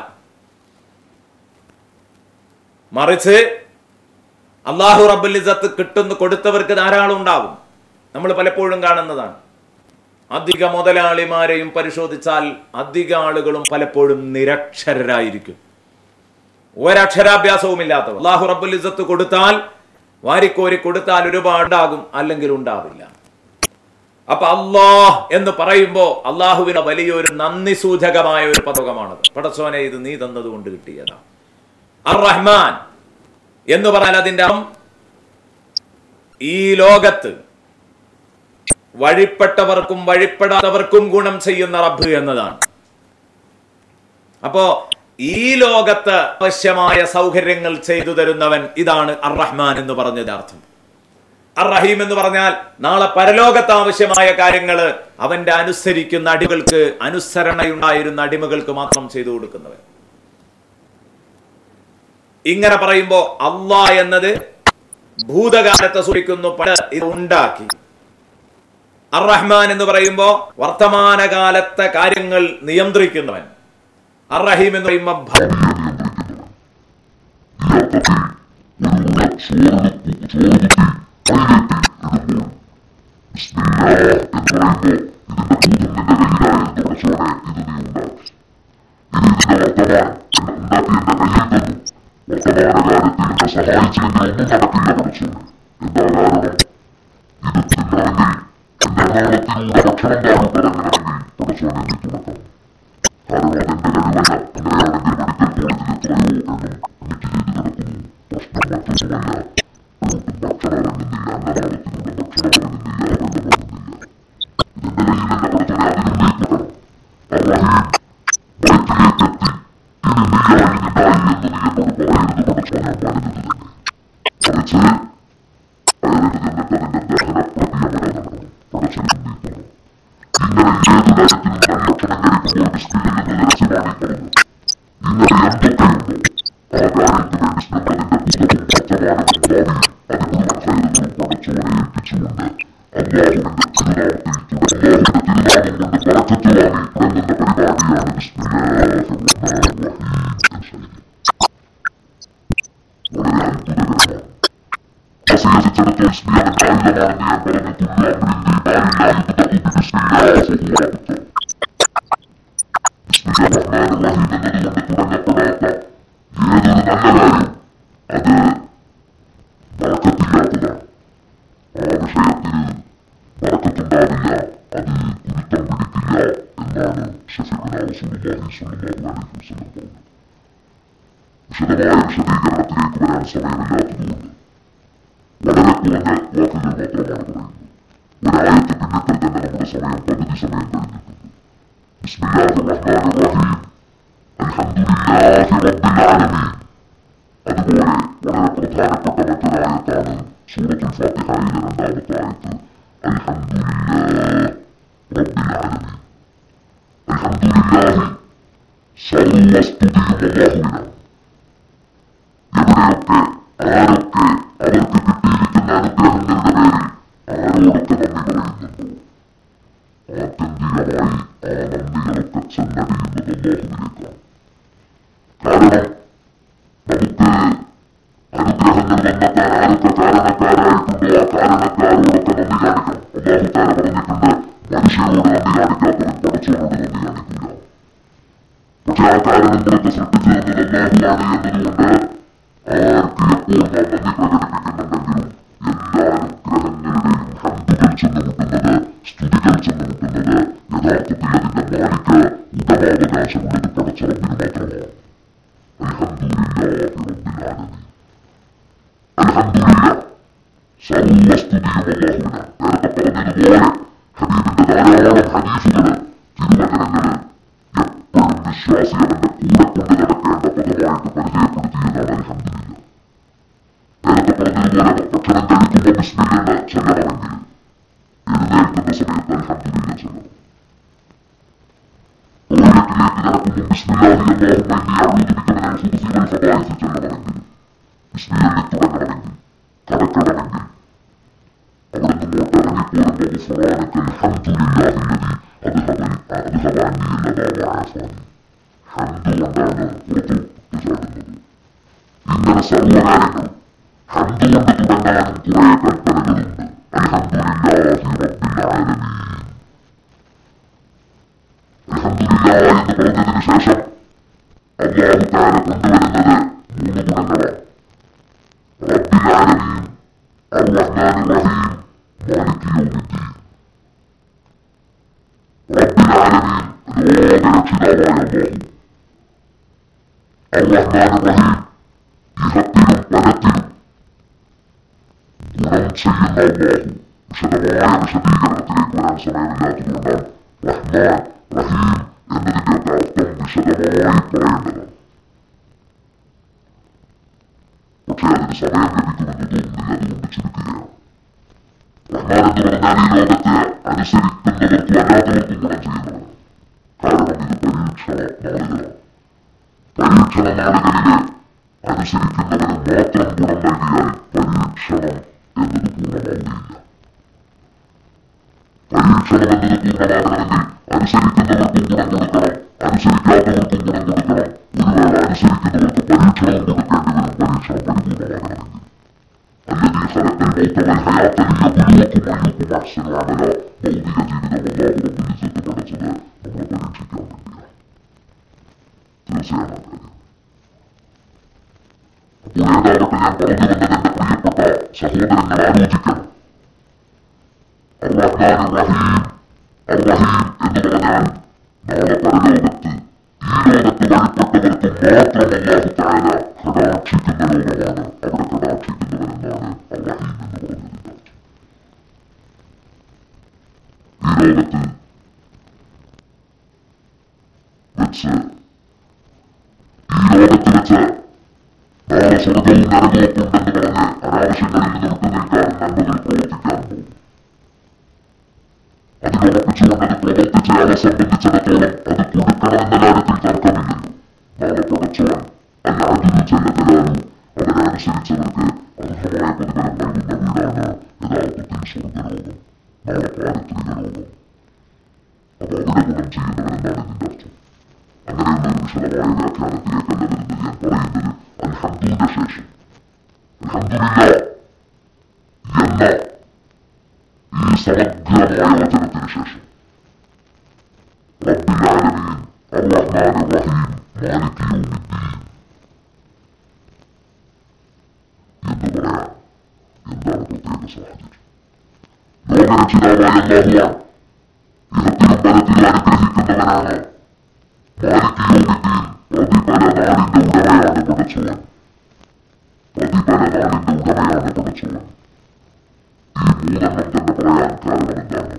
മറിച്ച് അല്ലാഹു റബ്ബുൽ ഇസ്സത്ത് കൊടുത്തവർക്ക് ധാരാളം ഉണ്ടാവും. നമ്മൾ പലപ്പോഴും കാണുന്നതാണ്. അധിക മുതലാളിമാരെയും പരിശോധിച്ചാൽ അധിക ആളുകളും പലപ്പോഴും നിരക്ഷരരായിരിക്കും, ഒരക്ഷരാഭ്യാസവും ഇല്ലാത്തവർ. അല്ലാഹു റബ്ബുൽ ഇസ്സത്ത് കൊടുത്താൽ, വാരിക്കോരി കൊടുത്താൽ ഒരുപാടുണ്ടാകും, അല്ലെങ്കിൽ ഉണ്ടാവില്ല. അപ്പൊ അല്ലാഹ് എന്ന് പറയുമ്പോ അള്ളാഹുവിന് വലിയൊരു നന്ദി സൂചകമായ ഒരു പദകമാണത്. പടച്ചോനെ, ഇത് നീ തന്നതുകൊണ്ട് കിട്ടിയതാണ്. അർ റഹ്മാൻ എന്ന് പറഞ്ഞാൽ അതിന്റെ ഈ ലോകത്ത് വഴിപ്പെട്ടവർക്കും വഴിപ്പെടാത്തവർക്കും ഗുണം ചെയ്യുന്ന റബ്ബ് എന്നതാണ്. അപ്പോ ഈ ലോകത്ത് ആവശ്യമായ സൗകര്യങ്ങൾ ചെയ്തു തരുന്നവൻ, ഇതാണ് അർ റഹ്മാൻ എന്ന് പറഞ്ഞതിന്റെ അർത്ഥം. അർ റഹീം എന്ന് പറഞ്ഞാൽ നാളെ പരലോകത്ത് ആവശ്യമായ കാര്യങ്ങൾ അവന്റെ അനുസരിക്കുന്ന അടിമകൾക്ക്, അനുസരണയുണ്ടായിരുന്ന അടിമകൾക്ക് മാത്രം ചെയ്തു കൊടുക്കുന്നവൻ. ഇങ്ങനെ പറയുമ്പോ അല്ലാഹ് എന്നത് ഭൂതകാലത്തെ സൂചിപ്പിക്കുന്നു, ഇത് ഉണ്ടാക്കി. അർ റഹ്മാൻ എന്ന് പറയുമ്പോ വർത്തമാനകാലത്തെ കാര്യങ്ങൾ നിയന്ത്രിക്കുന്നവൻ. അർ-റഹീം എന്ന് പറയുമ്പോൾ അനുസരിക്കാത്തവർക്കും ഗുണം കൊടുക്കണം. ഒരു വേള അനുസരിക്കുന്നവർക്ക് പരീക്ഷണം കൊടുക്കേണ്ടി വരും. പരീക്ഷണം പരിപൂർണമാകണമെങ്കിൽ. الذي خلق الموت والحياة ليبلوكم أيكم أحسن عملا. ഭൗതിക ജീവിതം അല്ലാഹു റബ്ബുൽ ഇസ്സത്ത് പടച്ചത് നമ്മളെ പരീക്ഷിക്കാൻ വേണ്ടിയാണ്. തീർച്ചയാണ് കാര്യം. അപ്പോൾ ഏതാവട്ടെ ഞാൻ പറഞ്ഞു വന്നത് എന്റെ പ്രിയപ്പെട്ട സഹോദരങ്ങൾ ആലോചിക്കണം. അർറഹ്മാൻ റഹീം അർറഹീം എന്ന് പറഞ്ഞാൽ നാളെ പരലോകത്ത് ഈ ലോകത്ത് വഴിപ്പെട്ടവർക്ക് മാത്രം അല്ലാഹു തആല കടാക്ഷിക്കുന്ന ലോകമാണ്. അവിടെ കടാക്ഷിക്കുന്നവനെന്നാണ് അർറഹീം എന്ന് പറഞ്ഞതിന്റെ അർത്ഥം. ഈ ലോകത്ത് വെച്ച് നാളെ സ്വർഗവും നരകവും ഉണ്ടെന്ന് പറഞ്ഞ് അനാവശ്യങ്ങളിൽ നിന്ന് വിട്ടുനിൽക്കാനും നന്മകൾ പ്രവർത്തിക്കാനും പോകും. അതിനുറപ്പിച്ചുകൊണ്ട് അത് പ്രവർത്തിച്ചയാളെ സംബന്ധിച്ചിടത്തോളം അത് കൊടുക്കണമെന്ന കാര്യത്തിൽ തർക്കമില്ലല്ലോ. നാളെ പടച്ചവൻ അല്ലാതിന് ചെല്ലത്തിലാലും അവരനുസരിച്ചവർക്ക് അർഹമായ പ്രതിഫലം നൽകുന്ന വീടാണ് യഥാർത്ഥത്തിൽ സ്വർഗലോകം, നാളെ പാരത്രിക ലോകം. അപ്പൊ അവിടെ ഗുണം ചെയ്യുന്നവരെന്നാണ് ഇതിന്റെ അർത്ഥം. അങ്ങനെയുള്ള ഒരു വിശദമായ വ്യാഖ്യാനത്തിലേക്കല്ല വരുന്നത്. ഞാൻ പറയുന്നത് അൽഹംദുലിന്റെ ശേഷം അൽഹംദുലില്ലാ എന്ന ഈ സമഗ്രമായ വചനത്തിന് ശേഷം റബ്ബിൽ ആലമീൻ അർറഹ്മാൻ റഹീം മാലിക് യൗമിദ്ദീൻ എന്ന് പറയാം. എന്താണ് പ്രത്യേക സാഹചര്യം? ലോകരക്ഷിതാവായ അല്ലാഹുവാണ്. ഇഹത്തിലും പരത്തിലും അനുഗ്രഹിക്കുന്നവനാണ്. മാലിക് യൗമിദ്ദീൻ പ്രതിഫല നാളിന്റെ ഉടമയാണ് പടച്ചവൻ. പ്രതിഫല നാളിന്റെ ഉടമയാണ് പടച്ചവൻ. ഈ മൂന്നെണ്ണം തന്നെ പറയാൻ കാരണം എന്താണ്?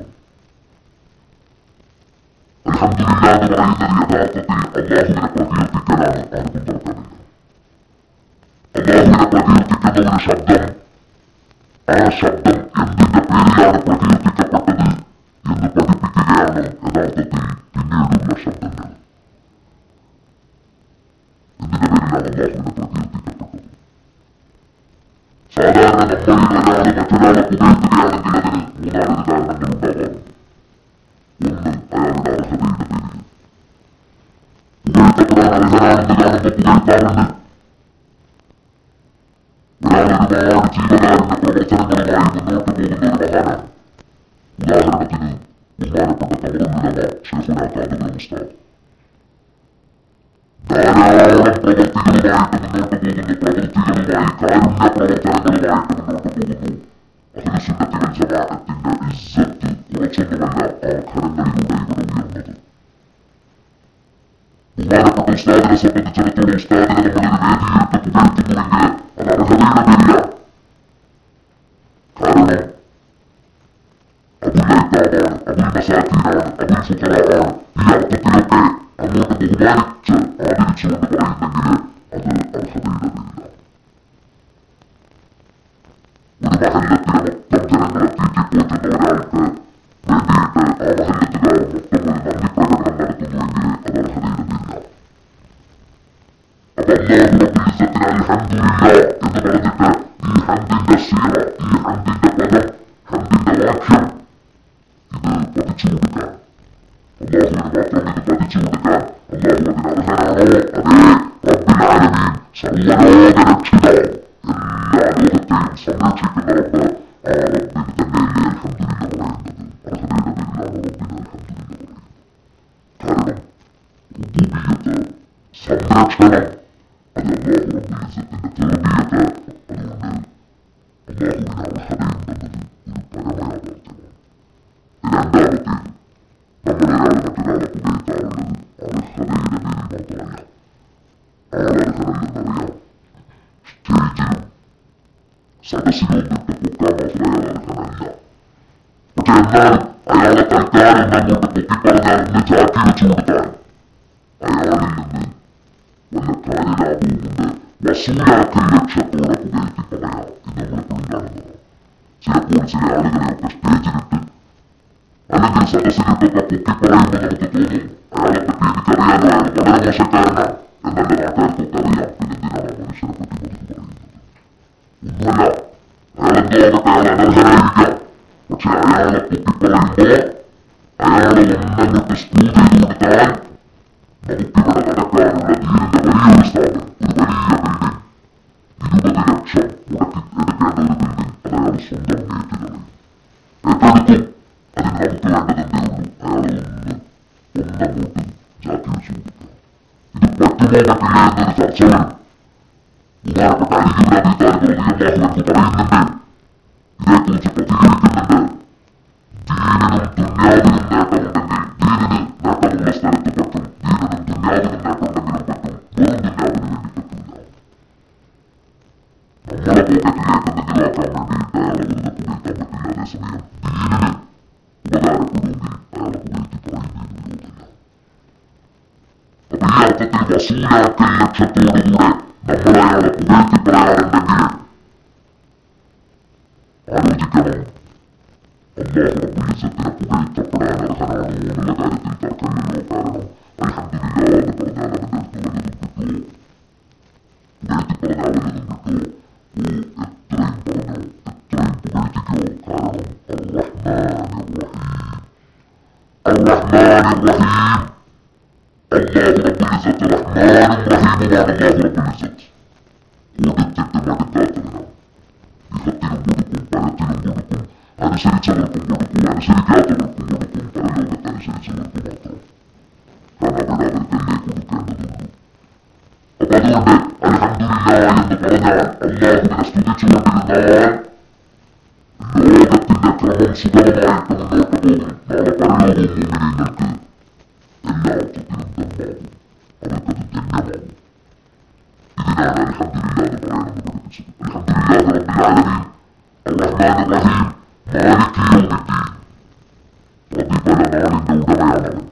അൽഹംദുലില്ലാ എന്ന് പറയുന്നത് യഥാർത്ഥത്തിൽ അല്ലാഹുവിനെ പ്രകീർത്തിക്കലാണ്. ആർക്കും തർക്കമില്ല. അല്ലാഹുവിനെ പ്രകീർത്തിക്കുന്ന ഒരു ശബ്ദം, ആ ശബ്ദം എന്തിന്റെ പേരിലാണ് പ്രകീർത്തിക്കപ്പെട്ടത് എന്ന് പഠിപ്പിക്കുകയാണ് യഥാർത്ഥത്തിൽ പിന്നീടുള്ള ശബ്ദങ്ങൾ. എന്തിന്റെ പേരിലാണ് അല്ലാഹുവിനെ പ്രകീർത്തിക്കപ്പെട്ടത്? സാധാരണ നമ്മളിൽ ഒരാൾ മറ്റൊരാളെ പുകഴ്ത്തുകയാണെങ്കിൽ അതിന് മൂന്നാലൊരു കാരണങ്ങൾ ഉണ്ടാകാറുണ്ട്. ഒന്ന്, അയാളുടെ അർഹതയുടെ പേരിൽ. പുകഴ്ത്തപ്പെടാൻ അർഹനാണെന്ന് കാണുമ്പോൾ പുകഴ്ത്താറുണ്ട്. ഒരാൾ ഒരുപാട് ജീവകാരുണ്യ പ്രവർത്തനങ്ങളുമായി മുന്നോട്ട് പോകുന്ന ഒരു മഹാനാണ്. ഉദാഹരണത്തിന് ബഹുമാനപ്പെട്ട തങ്ങളുള്ളവ ഷെയ്ഖുനാ ഖാദിമുൽ ഉസ്താദ് ധാരാളം പ്രവൃത്തികളുമായിട്ട് മുന്നോട്ട് പോകുന്നു. പ്രവൃത്തികളുമായി കാരുണ്യ പ്രവർത്തനങ്ങളുമായിട്ട് മുന്നോട്ട് പോകുന്നു. അഹ്ലുസുന്നത്തി വൽ ജമാഅത്തിന്റെ ഇസ്സത്ത് കുറച്ചൊന്നുമല്ല ആ ഘടനയിലൂടെ ഇവിടെ ഉയർന്നത്. ബഹുമാനപ്പെട്ട ഉസ്താദിനെ സംബന്ധിച്ചിടത്തോളം ഉസ്താദിനെ നമ്മളൊരു വേദിയിട്ട് പുകഴ്ത്തുന്നുവെങ്കിൽ അത് അർഹതയുടെ പേരിലാണ്. കാരണം അബുൽ അബുൽ മസാക്കീനാണ്, അബുൽ ഫുഖറാണ്. ഈ അർത്ഥത്തിലൊക്കെ അങ്ങോട്ട് ബഹുമാനിച്ച് ആദരിച്ചുകൊണ്ട് പറയുന്നെങ്കിൽ അത് അർഹതയുടെ പേരിലാണ്. ഒരു മഹല്ലത്തിലെ മൊത്തം ജനങ്ങളെ തീറ്റിപ്പോറ്റുന്ന ഒരാൾക്ക് വേണ്ടിയിട്ട് ആ മഹല്ലത്തുകാർ മൊത്തം ഒരു നന്ദി പ്രകടനം നടത്തുന്നുവെങ്കിൽ അത് അർഹതയുടെ പേരിലാണ്. അപ്പൊ അല്ലാഹു റബ്ബുൽ ഇസ്സത്തിന് അൽഹംദുലില്ലാ എന്ന് പറഞ്ഞിട്ട് ഈ ഹംദിന്റെ സീറ, ഈ ഹംദിന്റെ പദം, ഹംദിന്റെ വാക്യം ഇത് പഠിച്ചു കൊടുക്കാൻ, അല്ലാഹുവിന് മാത്രം ഇത് പഠിച്ചു കൊടുക്കാൻ അല്ലാഹു അതിന് അർഹനാണോ? അതേ, റബ്ബുൽ ആലമീൻ സർവ്വലോക രക്ഷിതാവ്, എല്ലാ ലോകത്തെയും സംരക്ഷിക്കുന്ന റബ്ബ്, ആ റബ്ബിന് തന്നെയല്ലേ അൽഹംദുലില്ലാ പറയുന്നത്. അർഹതയുടെ പേരിലാണ് റബ്ബിന് അൽഹംദുലില്ലാ പറയുന്നത്. കാരണം ഉബൂദിയ്യത്ത്, സംരക്ഷണം, അത് അല്ലാഹു റബ്ബുൽ ഇസ്സത്തിന്റെ തർബിയത്ത്. അതുകൊണ്ട് അല്ലാഹുവിന് അർഹതയുണ്ടെന്നത് ഒരു പരമയാഥാർത്ഥ്യമാണ്. രണ്ടാമത്തേത്, നമ്മളൊരാൾ മറ്റൊരാളെ പുകഴ്ത്താറുള്ളത് അർഹതയുടെ പേരിൽ മാത്രമല്ല. ആളർഹനല്ലെന്നറിയാം. സ്റ്റേജിലും സദസ്സിലും വിട്ട് പൊക്കാൻ മാത്രം അയാൾ അർഹനല്ല. പക്ഷെ എന്നാലും അയാളെ തൽക്കാലം അങ്ങോട്ട് പൊക്കിപ്പറഞ്ഞാൽ ഒന്ന് ചാക്കി വെച്ചു കൊടുത്താൽ അയാളിൽ നിന്ന് വല്ല കാര്യലാഭവും കൊണ്ട് വസൂലാക്കൽ ലക്ഷ്യത്തോടെ പുകഴ്ത്തി പറയാം എന്ന് നമ്മളെപ്പോഴും കാണുന്നതാണ്. ചിലപ്പോൾ ചില ആളുകളെയൊക്കെ സ്റ്റേജിലിട്ട് അല്ലെങ്കിൽ സദസ്സിലിട്ടൊക്കെ പൊക്കിപ്പറയുമ്പോൾ നമുക്ക് തോന്നും അയാളെപ്പറ്റി എനിക്കറിയാമോ, അയാൾ വളരെ മോശക്കാരനാണ് എന്നല്ല നാട്ടുകാർക്കൊക്കെ അറിയാം. പിന്നെന്തിനാണ് മനുഷ്യനെ പറ്റി വെറുതെ പറയുന്നത്? ഒന്നുമല്ല, അയാളെന്തോ ആകട്ടെ അയാൾ അനർഹനായിരിക്കാം. പക്ഷെ അയാളെ പൊക്കിപ്പറയുമ്പോൾ അയാളെ ഒന്നങ്ങോട്ട് സ്കൂൾ ചെയ്ത് കൊടുത്താൽ നമുക്കിവിടെ നടക്കാനുള്ള ദീനിന്റെ വലിയൊരു സ്ഥാപനം, ഒരു വലിയ ബിൽഡിംഗ്, 20 ലക്ഷം മുടക്കി എടുക്കേണ്ട ഒരു ബിൽഡിംഗ് അത് അയാൾ സ്വന്തം ഏറ്റെടുക്കും. അതിന് നമുക്ക് വേണ്ടതെന്തേ ഉള്ളൂ, അയാൾ ഒന്നങ്ങോട്ട് ജാക്കി വെച്ചു കൊടുക്കുക. ഇത് പറ്റുമോ പറ്റില്ല എന്നൊരു ചർച്ച വരും. ബഹുമാനപ്പെട്ട അലി ഇബ്നു അബീ താലിബ് റളിയല്ലാഹു അൻഹു പറയുന്നുണ്ട്, ഇതേക്കുറിച്ച് പ്രതികരിക്കുന്നുണ്ട്. ദീനിനും ദുന്യാവിനും നേട്ടമുണ്ടെങ്കിൽ, ദീനിന് നേട്ടമുള്ള സ്ഥലത്ത് പറ്റും, ദീനിനും ദുന്യാവിനും നേട്ടമുണ്ടെങ്കിലും പറ്റും, വെറും ദുന്യാവിന് വേണ്ടി പറ്റില്ല. നമ്മളെ പോക്കറ്റിലേക്ക് എന്തെങ്കിലും ആക്കാൻ വേണ്ടിയിട്ട് അയാളെ വെറുതെ പുകഴ്ത്താൻ പറ്റില്ല. അതേസമയം ദീനിന് ഉപകാരപ്പെടുമെങ്കിൽ അയാളെ പുകഴ്ത്തി പറയുന്നതിന് വിരോധമില്ല. അപ്പൊ ഈ അർത്ഥത്തിൽ വസൂലാക്കൽ ലക്ഷ്യത്തോടുകൂടെ നമ്മളയാളെ പുകഴ്ത്തി പറയാറുണ്ടെങ്കിൽ ആലോചിക്കണം, അല്ലാഹു റബ്ബുൽ ഇസ്സത്തിനെ പുകഴ്ത്തപ്പെടാൻ അർഹനാണോ എന്നുള്ള കാര്യത്തിൽ തർക്കമില്ലല്ലോ. കാരണം അൽഹംദുലില്ലാഹ് എന്ന് പറഞ്ഞാൽ അവന്റെ അടുത്ത് വല്ലതും കിട്ടുമോ? പുകഴ്ത്തി പറഞ്ഞാൽ വല്ലതും കിട്ടുമോ? എത്രയും പറഞ്ഞോ, എത്രയും പുകഴ്ത്തിക്കോ. കാരണം അർറഹ്മാനിർ റഹീം, അല്ലാഹു റബ്ബുൽ ഇസ്സത്ത് റഹ്മാനും റഹീമുമാണ്. അല്ലാഹു റബ്ബുൽ ഇസ്സത്ത് കൊടുത്തിട്ട് മടുക്കാത്തവനാണ്. ഇഹത്തിലും കൊടുക്കും, പരത്തിലും കൊടുക്കും, അനുസരിച്ചവർക്കും കൊടുക്കും, അനുസരിക്കാത്തവർക്കും കൊടുക്കും, പരലോകത്ത് അനുസരിച്ചവർക്ക് മാത്രം. കാരണം അവിടെ അവർക്കല്ലേ കൊടുക്കേണ്ടതുള്ളൂ. അപ്പൊ അതുകൊണ്ട് അൽഹംദുലില്ലാഹ് എന്ന് പറഞ്ഞാൽ, അല്ലാഹുവിനെ സ്തുതിച്ചുകൊണ്ടിരുന്നാൽ ലോകത്തിന്റെ ക്രമം സുഗമമായിട്ട് മുന്നോട്ട് പോകും. നാളെ പരലോകവും മുഅ്മിനീങ്ങൾക്ക് എല്ലാ അർത്ഥത്തിലും ധന്യമാകും, അവർക്കത് ധന്യമാകും. ഇതിനാണ് അൽഹംദുലില്ലാഹ് എന്ന് പറയാനെന്ന് പഠിപ്പിച്ചത്. അൽഹംദുലില്ലാഹി റബ്ബിൽ ആലമീൻ അർറഹ്മാനിർ റഹീം മാലികി യൗമിദ്ദീൻ. പ്രതിഫല നാളിന്റെ ഉടമയാണവൻ.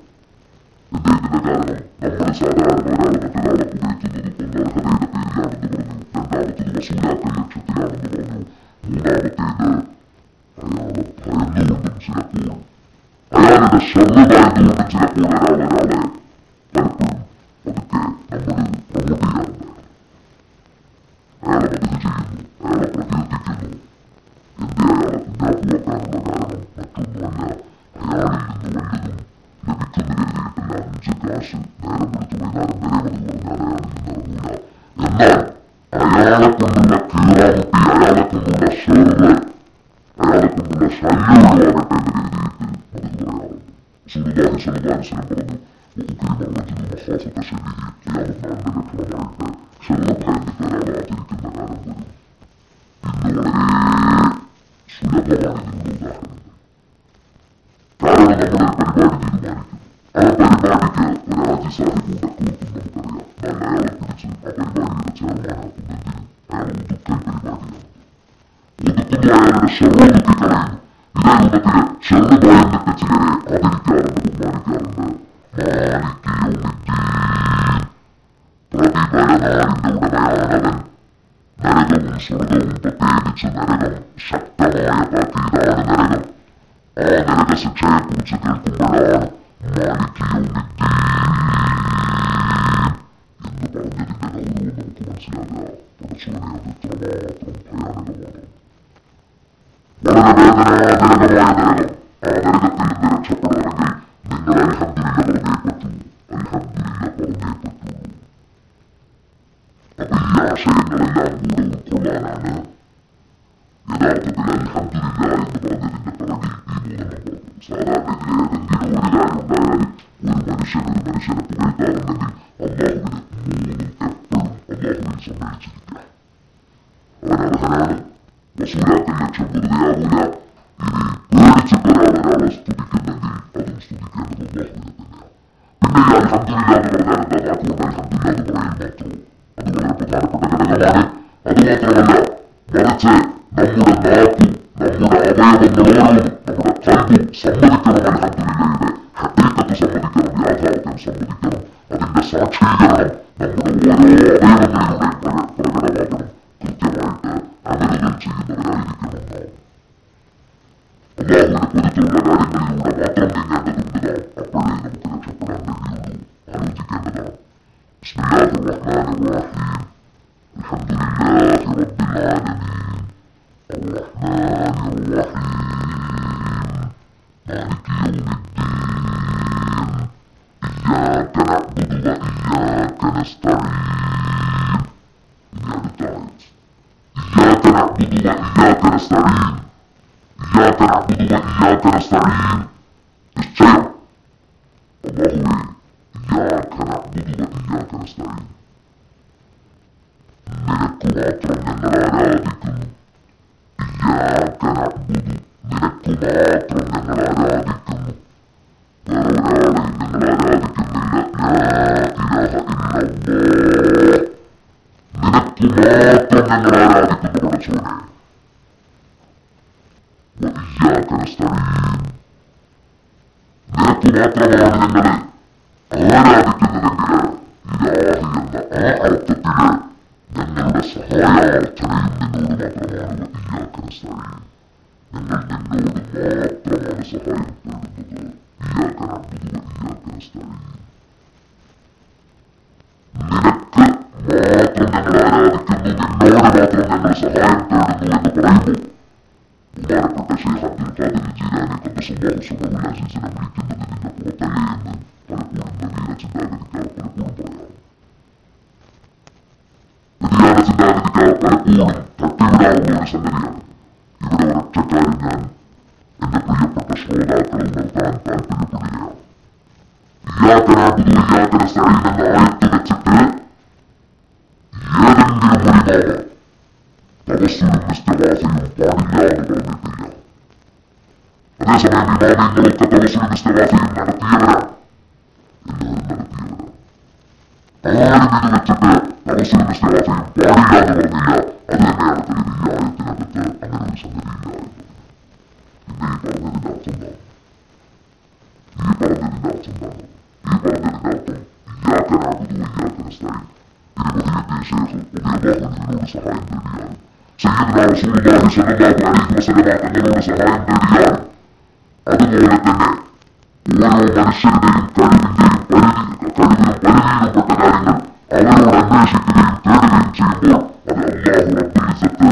എന്താ ഇതിന്റെ കാരണം? നമ്മൾ സാധാരണ ഒരാളെ മറ്റൊരാളെ പുകഴ്ത്തുന്നത് ഒന്ന് അർഹതയുടെ പേരിലാണെന്ന് പറഞ്ഞു, രണ്ടാമത്തത് വസൂലാക്കൽ ലക്ഷ്യത്തിലാണെന്ന് പറഞ്ഞു, മൂന്നാമത്തേത് അയാളെ ഭയന്നുകൊണ്ടും ചിലപ്പോൾ അയാളുടെ ഷർറ് ഭയന്നുകൊണ്ടും ചിലപ്പോൾ ഒരാളെ പലപ്പോഴും പതുക്കെ നമ്മൾ പ്രമോട്ട് ചെയ്യാറുണ്ട്. അയാളെ മദത് ചെയ്യുന്നു, അയാളെ പ്രകീർത്തിക്കുന്നു. എന്തേ അയാളെ പിന്നാക്കുവാക്കാനുള്ള കാരണം മറ്റൊന്നുമല്ല, അയാളിൽ നിന്ന് വല്ലതും ലഭിക്കുന്നു കരുതിയിട്ടില്ല. 5 കാശ് നേരം കൊടുത്ത് വൈകാരം വരെ എന്ന് പറഞ്ഞാൽ അയാളിൽ നിന്ന് ഇറങ്ങൂല. എന്നാൽ അയാളെ കൊണ്ടുള്ള കീറാമുട്ടി, അയാളെ കൊണ്ടുള്ള ഷർറ്, അയാളെ കൊണ്ടുള്ള ശല്യം ഒഴിവാകട്ടെ എന്ന് കരുതിയിട്ട് മദത് പറയാറുണ്ട്. റസൂലുള്ളാഹി സ്വല്ലല്ലാഹു അലൈഹി വസല്ലം പറഞ്ഞു, وأكرم الرجل مخافة شره. قيامة നാളിന്റെ ലക്ഷണമായിട്ട് ഷർറ് ഭയന്നിട്ട് ഒരാളാതിരിക്കുന്ന കാലം വരും. ഇന്ന് വളരെ സുലഭമാണ് ഇതിനുള്ള ഉദാഹരണം. കാരണം നമ്മളൊരു പരിപാടി തീരുമാനിക്കും, ആ പരിപാടിക്ക് ഒരു ഹാജി സാഹിബ് ഉടക്കുവെക്കും നമുക്കറിയാം. എന്നാൽ അയാളെ പിടിച്ച് ആ പരിപാടിയുടെ ചെയർമാനാക്കും. എന്തിന്? അയാൾ ഒതുക്കൽ പരിപാടിയാണ്. ഒതുക്കുമ്പോൾ അയാളുടെ ഷർറ് ഒതുക്കിക്കളയുന്നു. ഇതേ രൂപത്തില് ഷർറ് ഭയന്നിട്ട് ചിലരെ ആദരിക്കാറുണ്ട്, ബഹുമാനിക്കാറുണ്ട്. മാലികി യൗമിദ്ദീൻ, പ്രതിഫല നാളിന്റെ ഉടമയാണവൻ. നരകവും സ്വർഗവും, പ്രത്യേകിച്ച് നരകം ശക്തമായ താക്കീതാണ് നരകം. ആ നരകശിക്ഷയെക്കുറിച്ച് കേൾക്കുമ്പോഴാണ് മാലികി യൗമിദ്ദീൻ എന്ന് പറഞ്ഞതിന്റെ ഗൗരവം നമുക്ക് മനസ്സിലാകുക. പടച്ചോനെ, അത് എത്രമാത്രം ഭയാനകമാണ്. വളരെ വേദനാജനകമായ നരകം. ആ നരകത്തിൽ നിന്ന് രക്ഷപ്പെടണമെങ്കിൽ നിങ്ങൾ അൽഹംദുലില്ലാഹ് പറഞ്ഞേ പറ്റൂ, അൽഹംദുലില്ലാഹ് പറഞ്ഞേ പറ്റുള്ളൂ. അപ്പൊ ഈ ആശയങ്ങളെല്ലാം കൂടെ ഉൾക്കൊള്ളാനാണ് യഥാർത്ഥത്തിൽ അൽഹംദുലില്ലാഹ് എന്ന് പറഞ്ഞതിന്റെ പിറകിൽ ഈ 3 പറഞ്ഞു. സാധാരണ ഇതിലേതെങ്കിലും ഒരു കാര്യം ഉണ്ടായാൽ ഒരു മനുഷ്യനെ പുകഴ്ത്താറുണ്ടെങ്കിൽ അല്ലാഹുവിന് 3 എപ്പോഴും അല്ലാഹുവിൽ സമ്മേളിച്ചിരിക്കുക. അവൻ അർഹനാണ്. വസൂലാക്കൽ ലക്ഷ്യം വെറുതെയാകൂല. ഇനി പേടിച്ചിട്ട് ഒരാളെ സ്തുതിക്കുന്നെങ്കിൽ അതും സ്തുതിക്കേണ്ടത് അല്ലാഹുവിനെ തന്നെയാണ്. പിന്നെ ഈ അൽഹംദുലില്ലാഹ് എന്ന് പറഞ്ഞാൽ എന്താ? വാക്കുകൊണ്ട് അൽഹംദുലില്ലാഹ് എന്ന് പറയൽ മാത്രം. അത് വളരെ പ്രധാനപ്പെട്ട ഘടകമാണ്. അതുമാത്രമല്ല, മറിച്ച് നമ്മുടെ നാക്കും നമ്മുടെ അവയവങ്ങളോടും നമ്മുടെ കൽബും സമ്മതിക്കണം. അൽഹംദുലില്ലാഹിന്റെ ഹഖീഖത്ത് സമ്മതിക്കണം, യാഥാർത്ഥ്യം സമ്മതിക്കണം. അതിന്റെ സാക്ഷീകരണം നമ്മുടെ ഓരോ അവയവങ്ങളിലൂടെയും പ്രകടമാക്കണം. കൃത്യമായിട്ട് അമലുകൾ ചെയ്യുന്നവരായിരിക്കണം നാം. അല്ലാഹുവിന് പൊരുത്തമുള്ള കാര്യങ്ങളിലൂടെ മാത്രം നീങ്ങേണ്ടതുണ്ട് നാം. അപ്പോഴേ നമുക്ക് രക്ഷപ്പെടാൻ കഴിയുള്ളൂ. ആലോചിക്കേണ്ടതാണ്. ബിസ്മില്ലാഹിർ റഹ്മാനിർ റഹീം. അൽഹംദുലില്ലാഹി റബ്ബിൽ ആലമീൻ. അർറഹ്മാനിർ റഹീം. نعبد وإياك نستعين إياك نعبد وإياك نستعين الشيء الله إياك نعبد وإياك نستعين നിനക്ക് മാത്രം ഞങ്ങൾ ആരാധിക്കുന്നു إياك نعبد നിനക്ക് മാത്രം ഞങ്ങൾ ആരാധിക്കുന്നു വേറെ ഒരാളെയും ഞങ്ങൾ ആരാധിക്കുന്നില്ല ലാ ഇലാഹ ഇല്ലല്ലാഹ് നിനക്ക് മാത്രം ഞങ്ങൾ ആരാധിക്കുന്നു പടച്ചോനെ وإياك نستعين നിനക്ക് മാത്രമാണ് ഞങ്ങളെ ആരാധിക്കുന്നതെങ്കിൽ ഇലാഹി എന്ന ആ അർത്ഥത്തില് ഞങ്ങളുടെ സഹായാർത്ഥനയും നിന്നോട് മാത്രമാണ് إياك نستعين ഞങ്ങൾ നിന്നോട് മാത്രമാണ് സഹായം തേടുന്നത് إياك نعبد وإياك نستعين നിനക്ക് മാത്രം ഞങ്ങൾ ആരാധിക്കുന്നു നിന്നോട് മാത്രം ഞങ്ങൾ സഹായം തേടുന്നു എന്ന് പറയുമ്പോൾ ബഹുമാനപ്പെട്ട ഷെയ്ഖ് അബ്ദുൽ ഖാദിർ ജീലാനി ഖദ്ദസല്ലാഹു സിർറഹുൽ അസീസിനെ വിളിക്കുന്നത് നിന്റെ പുറത്തല്ലേ എന്ന് പലപ്പോഴും നവീന ചിന്താഗതിക്കാർ പലപ്പോഴും പറയാം വ്യതിയാന ചിന്താഗതിക്കാർ പലപ്പോഴും തട്ടിവിടാറുള്ള ഒരു സംഗതിയാണ് ഇവിടെ ഒരൊറ്റ കാര്യം ഞാൻ എന്റെ പ്രിയപ്പെട്ട ശ്രോതാക്കളെ ഉണർത്താൻ താല്പര്യപ്പെടുകയാണ് إياك نعبد وإياك نستعين എന്ന ആയത്ത് വെച്ചിട്ട് ഏതെങ്കിലും ഒരു നാമ തവസ്സുലും ഇസ്തിഗാസയും പാടില്ല എന്ന് പറഞ്ഞിട്ടില്ല അതേസമയം ഇമാമിങ്ങളൊക്കെ തവസ്സുലും ഇസ്തിഗാസയും നടത്തിയവരാണ് എല്ലാവരും നടത്തിയവരാണ് ആരും ഇത് വെച്ചിട്ട് തവസ്സുലും ഇസ്തിഗാസയും പാടില്ല എന്ന് പറഞ്ഞില്ല അത് തന്നെയാണ് തെളിവ് ഈ ആയത്തിനകത്ത് അങ്ങനെ ഒരു സംഗതി ഇല്ല എന്ന് പിന്നെ ഈ പറഞ്ഞതിന്റെ അർത്ഥം എന്താണ് ഈ പറഞ്ഞതിന്റെ അർത്ഥം إياك نعبد وإياك نستعين إلى وضية الشيخ رضي الله عنه نور سهايم بالريان سيدنا رسول الله صلى الله عليه وسلم نور سهايم بالريان أدم ولدنا ولو من الشردين كالبين وكذلك أولو رناشك دين تادين سيمور أدى الله رب العزة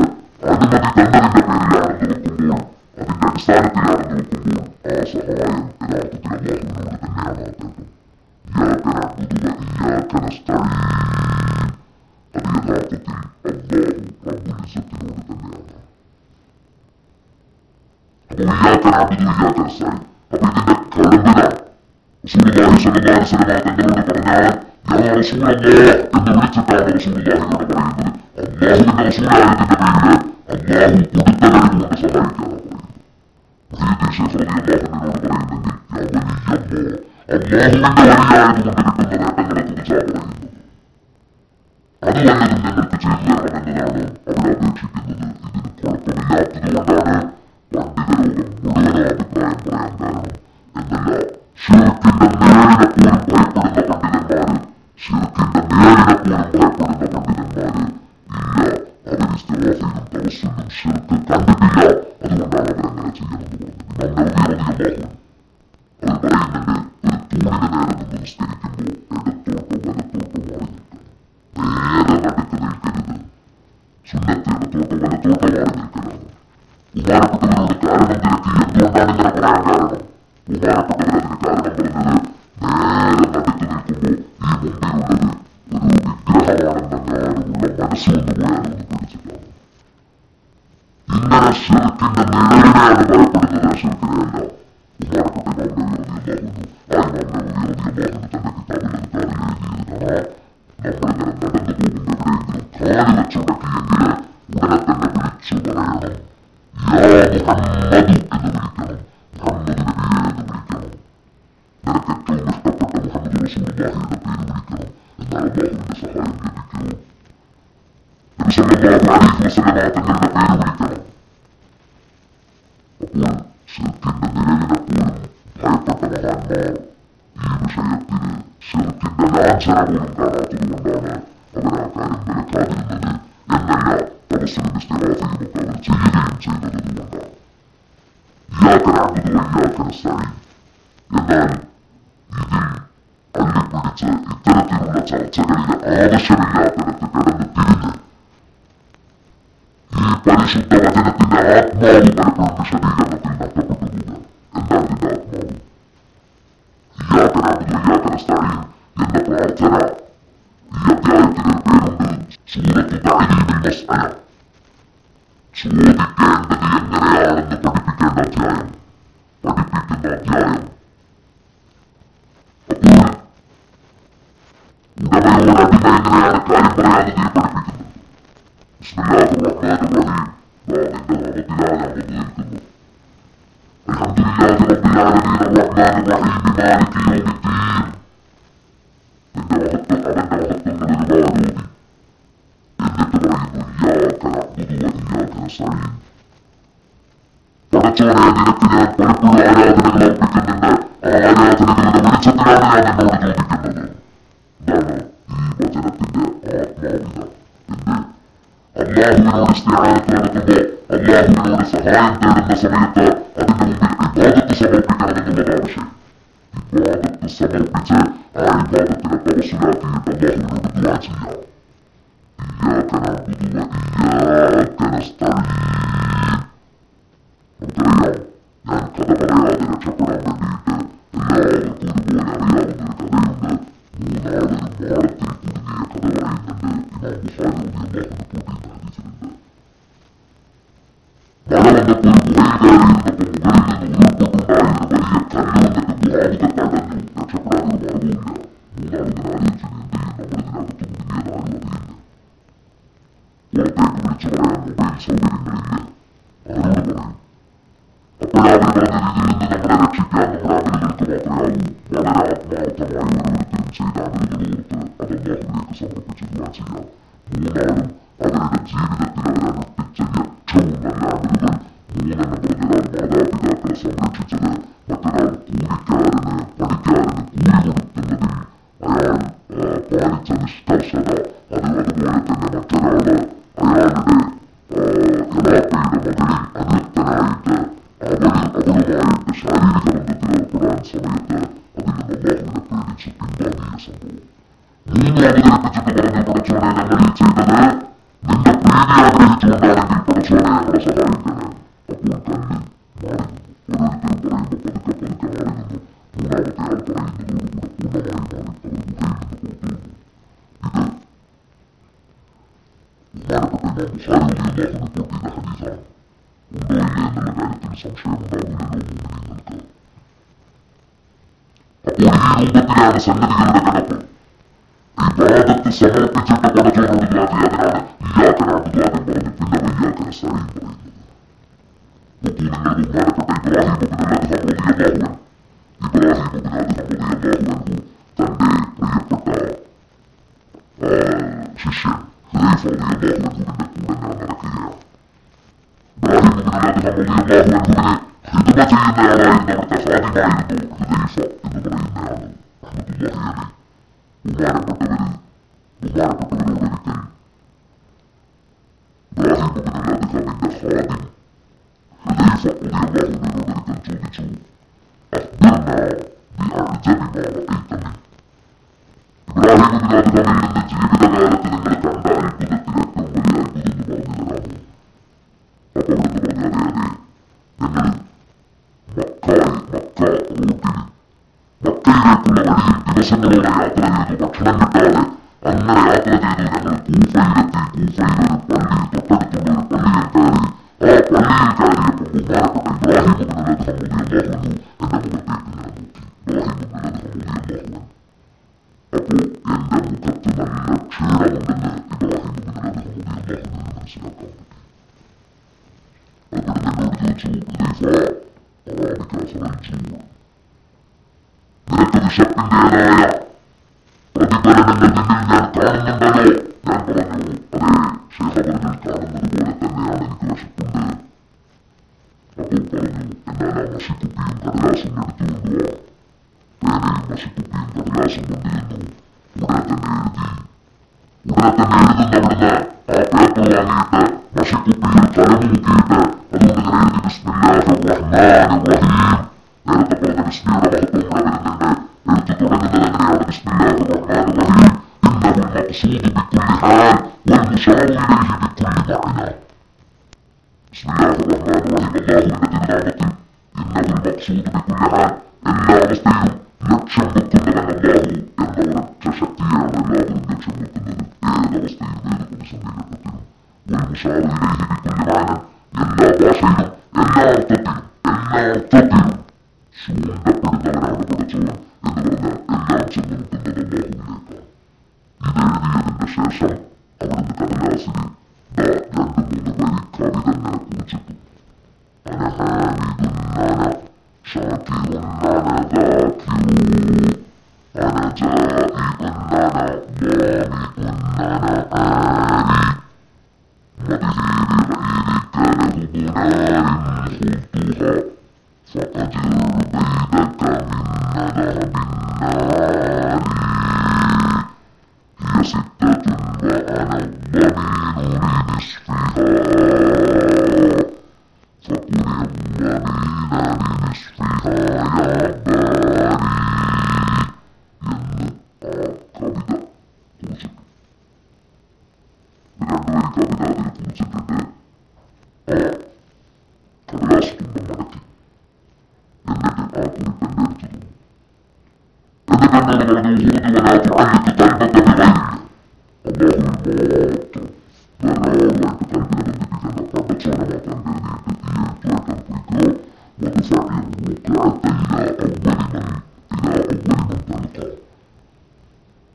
أدم دي تنمر بالريان دلكمون أدم باكستان تيان دلكمون سهايم إلى أتتنا الله نور تنمر إياك نعبد وإياك نستعين هذه ذاتي الله رب العزة نور النعمة إياك نعبد وإياك نستعين أبي إنك كلام بنا رسول الله صلى الله عليه وسلم تنور برنان يا رسول الله إن ولدت على رسول الله يا رب العالمين الله إن رسول الله تدبيره الله ودت له وتصحيك يا رب وهي الشيخ رضي الله عنه نور العالمين يا ولي الله اللهم إن وليائك من بكنا أنك تجاوز أدو أنك من الكتير يا رب العالمين أولا بيكشك إذن القرطبيات تدوردانا وعندنا ودونا بقرائم بريان دانا إن الله شرك الدمير نقول بحيطر نقل من المال شرك الدمير نقول بحيطر نقل من المال إيا هذا الاستغاثي من توصل من شرك كان بيا أدو أننا برنا نتيجة إمام نووي رضي الله عنه البرين من പൂർണ്ണ നേരം നിന്ന് നിസ്കരിക്കുമ്പോൾ ഇടത്തോട്ടോ വലത്തോട്ടോ മാറി നിൽക്കണം നേരെ നടുക്ക് നിൽക്കരുത് സുന്നത്ത് ഇടത്തോട്ടോ വലത്തോട്ടോ മാറി നിൽക്കലാണ് ബഹുമാനപ്പെട്ടവരോട് കാരണം തിരക്കി എന്തുകൊണ്ടാണ് ഇങ്ങനെ പറയാൻ കാരണം ബഹുമാനപ്പെട്ടവർ അതിന് കാരണം പറഞ്ഞത് നേരെ നടുക്ക് നിൽക്കുമ്പോൾ ഈ മുമ്പിലുള്ളത് ഒരു വിഗ്രഹമാണെന്നെങ്ങാനുമുള്ള മനസ്സുകൊണ്ട് പോയാലും ഒന്ന് പിടിച്ചിട്ടാണ് ഇങ്ങനെ ശിർക്കിന്റെ നിഴലിനെയാണ് ഭയപ്പെടുന്നത് ശിർക്കിനെയല്ല ബഹുമാനപ്പെട്ട ഇമാം നബി റളിയല്ലാഹു അൻഹു ഇമാം നബി റളിയല്ലാഹു അൻഹു തന്റെ കിതാബിൽ എഴുതിയത് കാണാം നമ്മളിങ്ങനെ നടന്നു പോകുമ്പോൾ എവിടെയെങ്കിലും കാല് വെച്ചുടക്കിയെങ്കിൽ ഉടനെ തന്നെ വിളിച്ചു പറയണം യാ മുഹമ്മദ് എന്ന് വിളിക്കണം മുഹമ്മദ് നബിയെ എന്ന് വിളിക്കണം നിനക്ക് ഏറ്റവും ഇഷ്ടപ്പെട്ട മുഹമ്മദ് റസൂലുള്ളാഹിയുടെ പേര് വിളിക്കണം എന്നാൽ അല്ലാഹുവിന്റെ സഹായം ലഭിക്കൂ നബി സല്ലല്ലാഹു അലൈഹി വസല്ലം തങ്ങളുടെ പേര് വിളിക്കണം അപ്പോൾ ശിർക്കിന്റെ നിഴലിനെപ്പോഴും ഭയപ്പെട്ട മഹാന്മാർ ഈ വിഷയത്തിന് ശിർക്കിന്റെ ലാഞ്ചന പോലും കാണാത്തതുകൊണ്ടാണ് അവർ ആ കാര്യം വിലക്കാതിരുന്നത് എന്നല്ല തവസ്സുലും ഇസ്തിഗാസയും ഒക്കെ അവർ ചെയ്യുകയും ചെയ്തതുകൊണ്ടാണ് إياك نعبد وإياك نستعين എന്നാൽ ഇതിൽ അള്ളിപ്പിടിച്ച് ഇത്തരത്തിലുള്ള ചർച്ചകളിൽ ആവശ്യമില്ലാത്തിടത്ത് കിടന്ന് തിരിഞ്ഞ് ഈ പരിശുദ്ധ വചനത്തിന്റെ ആത്മാവ് പലപ്പോഴും വിശദീകരണത്തിൽ നഷ്ടപ്പെട്ടു പോകുക എന്താണ് ഇതിന്റെ ആത്മാവ് إياك نعبد وإياك نستعين എന്ന പ്രാർത്ഥന ഈ അധ്യായത്തിന് ഒരു പേരുണ്ട് സൂറത്തു തഅലീമുൽ മസ്അല ചോദിക്കേണ്ടത് എങ്ങനെയാണെന്ന് പഠിപ്പിക്കേണ്ട അധ്യായം, പഠിപ്പിക്കുന്ന അധ്യായം. അപ്പോൾ ഉടമയോട് അടിമ എങ്ങനെയാണ് കാര്യം പറയാമെന്ന് പഠിപ്പിക്കുന്നത്. ബിസ്മില്ലാഹിർ റഹ്മാനിർ റഹീം. നിന്റെ നാമത്തിലാണ് ഞാൻ വന്നിരിക്കുന്നു. അൽഹംദുലില്ലാഹി റബ്ബിൽ ആലമീൻ അർറഹ്മാനിർ റഹീം മാലികി യൗമിദ്ദീൻ. അവന്റെ മഹത്വങ്ങൾ ഒരുപാട് ഓതി. എന്നിട്ട് പറയുന്നു ഇയ്യാക നഅ്ബുദു വ ഇയ്യാക നസ്തഈൻ. പടച്ചോനെ, നിനക്ക് ഞാൻ പലപ്പോഴും ആരാധനകൾ അർപ്പിക്കുന്നുണ്ട്. ആ ആരാധനകളുടെ വെളിച്ചത്തിലാണ് ഞാൻ നിന്നോട് ചോദിക്കുന്നത്. ഇതാണ് ഈ വചനത്തിന്റെ ആത്മാവിത. അല്ലാഹുവിനോട് ഇസ്തിആനത്ത് നടത്തുമ്പോൾ, അല്ലാഹുവിനോട് സഹായം തേടുന്ന സമയത്ത് അതിനു മുമ്പിൽ ഇബാദത്ത് സമർപ്പിക്കണമെന്നുള്ളത് ആവശ്യം. ഇബാദത്ത് സമർപ്പിച്ച് ആ ഇബാദത്തിനെ തവസ്സുലാക്കിയിട്ട് അല്ലാഹുവിനോട് ദുആ ചെയ്യാം. ഇയ്യാക നഅ്ബുദു വ ഇയ്യാക നസ്തഈൻ. നമുക്കറിയാം, ഞാൻ കഥ പറയാതെ രക്ഷപ്പെടാൻ വേണ്ടിയിട്ട് എല്ലാവർക്കും ഒരുപോലെ അറിയാവുന്ന ഒരു കഥയുണ്ട്. മൂന്നാളൊരു മാളത്തിൽ കുടുങ്ങിയ കഥ പറയുന്നുണ്ട്. ഇമാം ബുഖാരി റളിയല്ലാഹു അൻഹു റിപ്പോർട്ട് ചെയ്യുന്ന ഹദീസിലുണ്ട്. മഴ വന്നപ്പോൾ ഗുഹയിൽ കയറിയിരുന്നപ്പോൾ മുകളിൽ നിന്ന് ഉരുൾപൊട്ടുണ്ടായി ഒരു വലിയ കല്ല് വന്നിട്ട് ഗുഹാമുഖത്ത് തടഞ്ഞു. രക്ഷപ്പെടാൻ ഒരു മാർഗവുമില്ല. മൂന്നാളിങ്ങനെ ആലോചിച്ചു, എന്ത് ചെയ്യും, നമ്മളിതിനകത്ത് കുടുങ്ങിയതാരും അറിയില്ല. പുറത്തേക്ക് വിളിച്ചു പറയാൻ മൊബൈൽ സൗകര്യങ്ങളില്ല. ആരോട് പറയും? അപ്പോഴവർ പറഞ്ഞത് ഇതിൽ നിന്ന് നമ്മളെ രക്ഷിക്കാൻ നമ്മുടെ അമലുകൾക്ക് മാത്രമേ ആവൂ. വളരെ ആത്മാർത്ഥമായി ഓരോരുത്തരും ചെയ്ത അമലുകളോർത്ത് അത് അല്ലാഹുവിലേക്ക് സമർപ്പിച്ച് ദുആ ചെയ്യാം. മൂന്നാളും അവരുടെ ജീവിതത്തിൽ അവരനുഷ്ഠിച്ച ഏറ്റവും നല്ല അമലുകൾ. മൂന്നെണ്ണം പറഞ്ഞൊരാൾ മാതാപിതാക്കളെ സംരക്ഷിച്ചത്, മറ്റൊരാൾ കൂലിക്കാരന് പണിക്കാരന് കൂലി കൊടുക്കുന്നതിൽ അയാൾ പാലിച്ച നിഷ്കർഷത, അതുപോലെ തന്നെ മറ്റൊരാള് അയാളുടെ ഇളാപ്പയുടെ മകളിൽ അനുക്തനായിട്ട് അവളുമായിട്ട് ശാരീരിക ബന്ധത്തിൽ ഏർപ്പെടാൻ സമയത്ത് അതിൽ നിന്ന് അല്ലാഹുവിനെ പേടിച്ച് പിൻവാങ്ങിയ സംഭവം. മൂന്ന് അവതരിപ്പിച്ചിട്ട് പറഞ്ഞു, പടച്ചോനെ, ഞങ്ങൾ ഈ ചെയ്തത് നിന്റെ പ്രീതി ആഗ്രഹിച്ചുകൊണ്ടാണെങ്കിൽ പടച്ചോനെ ഞങ്ങളെ സഹായിക്കണേ. അപ്പോൾ കണ്ണ് മാറി നിന്നു. ഓരോരുത്തരും പറയുമ്പോൾ പതുക്കെ പതുക്കെ മാറി നിന്നു. മൂന്നാമത്തെ ആൾ പറയുന്നതോടുകൂടെ പൂർണ്ണമായി മാറി അവർ ഗുഹയിൽ നിന്ന് പുറത്തു വന്നു. ഇത് ബഹുമാനപ്പെട്ട ഇമാം ബുഖാരി റളിയല്ലാഹു അൻഹു റിപ്പോർട്ട് ചെയ്ത ഹദീസാണ്. ഉണ്ടോ ഇല്ല എന്നുള്ള കാര്യത്തിൽ സംശയമുണ്ടാവില്ലല്ലോ മുഅ്മിനീങ്ങൾക്ക്. അപ്പോൾ ഈ രൂപത്തിലാണ് സംഗതികളുടെ കിടപ്പ്. ഇബാദത്ത് സമർപ്പിച്ചിട്ട് പടച്ചോനോട് ദുആ ചെയ്യാനാണ് ഇയ്യാക നഅ്ബുദു ആദ്യം പറഞ്ഞു, പിന്നെ വഇയ്യാക നസ്തഈൻ പറയുന്നത്. നോക്കൂ നിങ്ങൾ, ബഹുമാനപ്പെട്ട ഇബ്രാഹിം ഇബ്നുൽ അദ്ഹം റളിയല്ലാഹു അൻഹു, ഇബ്രാഹിം ഇബ്നുൽ അദ്ഹം റളിയല്ലാഹു അൻഹു തന്റെ പ്രിയപ്പെട്ട ശിഷ്യൻ ഹുദൈഫ റളിയല്ലാഹു അൻഹുവിന്റെ കൂടെ നടക്കുകയാണ്. ഇബ്രാഹിം ഇബ്നുൽ അദ്ഹം റളിയല്ലാഹു അൻഹുവിനെ ഖിദ്മ ചെയ്യുന്നയാളായിരുന്നു, അവിടുത്തെ ഖാദിമായിരുന്നു ഹുദൈഫ എന്ന് പറയുന്നയാൾ റഹ്മത്തുള്ളാഹി അലൈഹി. ബഹുമാനപ്പെട്ടവരോടൊരിക്കൽ ഇബ്രാഹിം ഇബ്നുൽ അദ്ഹമിന്റെ ഖാദിം ഹുദൈഫ റളിയല്ലാഹു അൻഹുവിനോടൊരിക്കൽ ചോദിച്ചു, അഖ്ബിർനാ ബിഅഅജബി മാ റഅയ്ത മിൻ. ഇബ്രാഹിം ഇബ്നുൽ അദ്ഹമിന്റെ ജീവിതകാലത്ത് നിങ്ങൾ കണ്ട അത്ഭുതത്തിൽ ഏറ്റവും വലിയ അത്ഭുതം എന്ന് പറഞ്ഞു തരാമോ? അപ്പോൾ അവിടുന്ന് പറഞ്ഞു, അതെ അതെ, ഞങ്ങൾ മക്ക റൂട്ടിൽ മക്കയിലേക്കുള്ള വഴിയിൽ ദിവസങ്ങളോടെ യാത്ര ചെയ്തു, ഭക്ഷണം കിട്ടാതെ അങ്ങനെ യാത്ര ചെയ്തു. ഞങ്ങൾ കൂഫയിലെത്തി. കൂഫയിലൊരു പള്ളി, തൊട്ടടുത്തുള്ള ഒരു പള്ളിയിൽ കയറി. ആ പള്ളിയിൽ കയറിയപ്പോൾ ബഹുമാനപ്പെട്ട ഇബ്രാഹിം ഇബ്നുൽ അദ്ഹം റളിയല്ലാഹു അൻഹു എന്റെ മുഖത്തേക്ക് ഞാൻ നോക്കി. ഇബ്രാഹിം ഇബ്നുൽ അദ്ഹം റളിയല്ലാഹു അൻഹു. അപ്പോൾ എന്റെ മുഖത്ത് നല്ല ക്ഷീണമുണ്ടെന്ന് ഇബ്രാഹിം ഇബ്നുൽ അദ്ഹം റളിയല്ലാഹു അൻഹുവിന് മനസ്സിലാക്കാൻ പറ്റി. അവിടുന്ന് എന്നോട് ചോദിച്ചു, ഹുദൈഫ, അറാബിക്ക് അഫറൈതു, നിനക്ക് വിശപ്പിന്റേതായ പ്രതിഫലനങ്ങൾ നിന്നിൽ ഞാൻ കാണുന്നുണ്ടല്ലോ? ഞാൻ പറഞ്ഞു, അതെ ശൈഖ് അവർകൾ കാണുന്നത് പോലെ തന്നെയാണ്, എനിക്ക് വിശപ്പുണ്ട്. അപ്പോൾ പറഞ്ഞു, എന്നാൽ ആ മഷിക്കുപ്പിയും കടലാസും എടുത്തുകൊണ്ടുവാ. പേനയും മഷിക്കുപ്പിയും കടലാസും കൊണ്ടുവന്നു. ഉടനെ തന്നെ എഴുതുന്ന അവിടുന്ന് ആ പേപ്പർ വാങ്ങിയിട്ട് മഷിക്കുപ്പിയിൽ കലം മുക്കിയിട്ട് അതുകൊണ്ട് എഴുതി ബിസ്മില്ലാഹിർ റഹ്മാനിർ റഹീം. നേരത്തെ പറഞ്ഞ ബിസ്മിയുടെ മഹത്വം കൂടെ വരുന്നുണ്ട്. എഴുത്ത് തുടങ്ങുന്നത് എങ്ങനെയാണ്? ബിസ്മില്ലാഹിർ റഹ്മാനിർ റഹീം. ഇന്നഹുൽ മഖ്സൂദു ബികുല്ലി ഹാൽ വൽ മുശാറു ഇലൈഹി ബികുല്ലി മഅന. ബിസ്മില്ലാഹിർ റഹ്മാനിർ റഹീം, അല്ലാഹുവിന്റെ തിരുനാമത്തിൽ. ഇന്നഹുൽ മഖ്സൂദു ബികുല്ലി ഹാൽ, എല്ലാ അവസ്ഥയിലും ലക്ഷ്യം വെക്കുന്നവൻ അല്ലാഹു എന്ന ഒരൊറ്റ ശക്തിയാണ് എല്ലാവരും ലക്ഷ്യം വെക്കുന്നത്. ഏതവസ്ഥയിലും ഏത് പ്രതിസന്ധിയിലെത്തിലും والمشار إليه بكل معنى എല്ലാ ഭാഷയിലും എല്ലാ അർത്ഥത്തിലും ചൂണ്ടപ്പെടുന്നവനാണ് പഠിച്ചവൻ എന്ന് പറഞ്ഞാൽ എല്ലാം ചെന്നെടുക്കുന്നത് അല്ലാഹുവിലേക്കാണ്. ഇതെഴുതിയതിന്റെ ശേഷം അവിടുന്ന് കടലാസിൽ 2-3 വരി കവിത ഇങ്ങനെ കുറിച്ചിട്ടു. അനഹാനിദുന്നാന ഷാകിറുന്നാന ദാകിറു അനജാഇഉന്നാന ലാമിഉന്നാന ആരി മദ്ഹീരി റഈലിക ലഹു خلتها فأجر بيدك من ندى بالنار هي 6 وأنا الضمين لنصفها فكن الضمين لنصفها يا باري കവിത കുറിച്ചിട്ടു. രണ്ടുപേരും കവിത അതിൽ കുറിച്ചിട്ടിട്ട് കടലാസ് തുമ്പം മടക്കി. എന്നിട്ട് ആ കുറിപ്പ് എന്റെ അടുത്ത് തന്നു. എന്നിട്ട് എന്നോട് പറഞ്ഞു ഊഹുദുവനാത്ത് അന്നത്ത് കൽബക്ക ബിഗൈരില്ല. അല്ലാഹുവിൽ മാത്രം വേറെ ആളുമായിട്ട് കൽബിനെ ബന്ധിപ്പിക്കേണ്ട പടച്ചോനെ മാത്രം കരുതിയിട്ട് ഈ എഴുത്തുമായിട്ടാണ് പോയിക്കോ. وتفعلوك إلى أول من تلقى.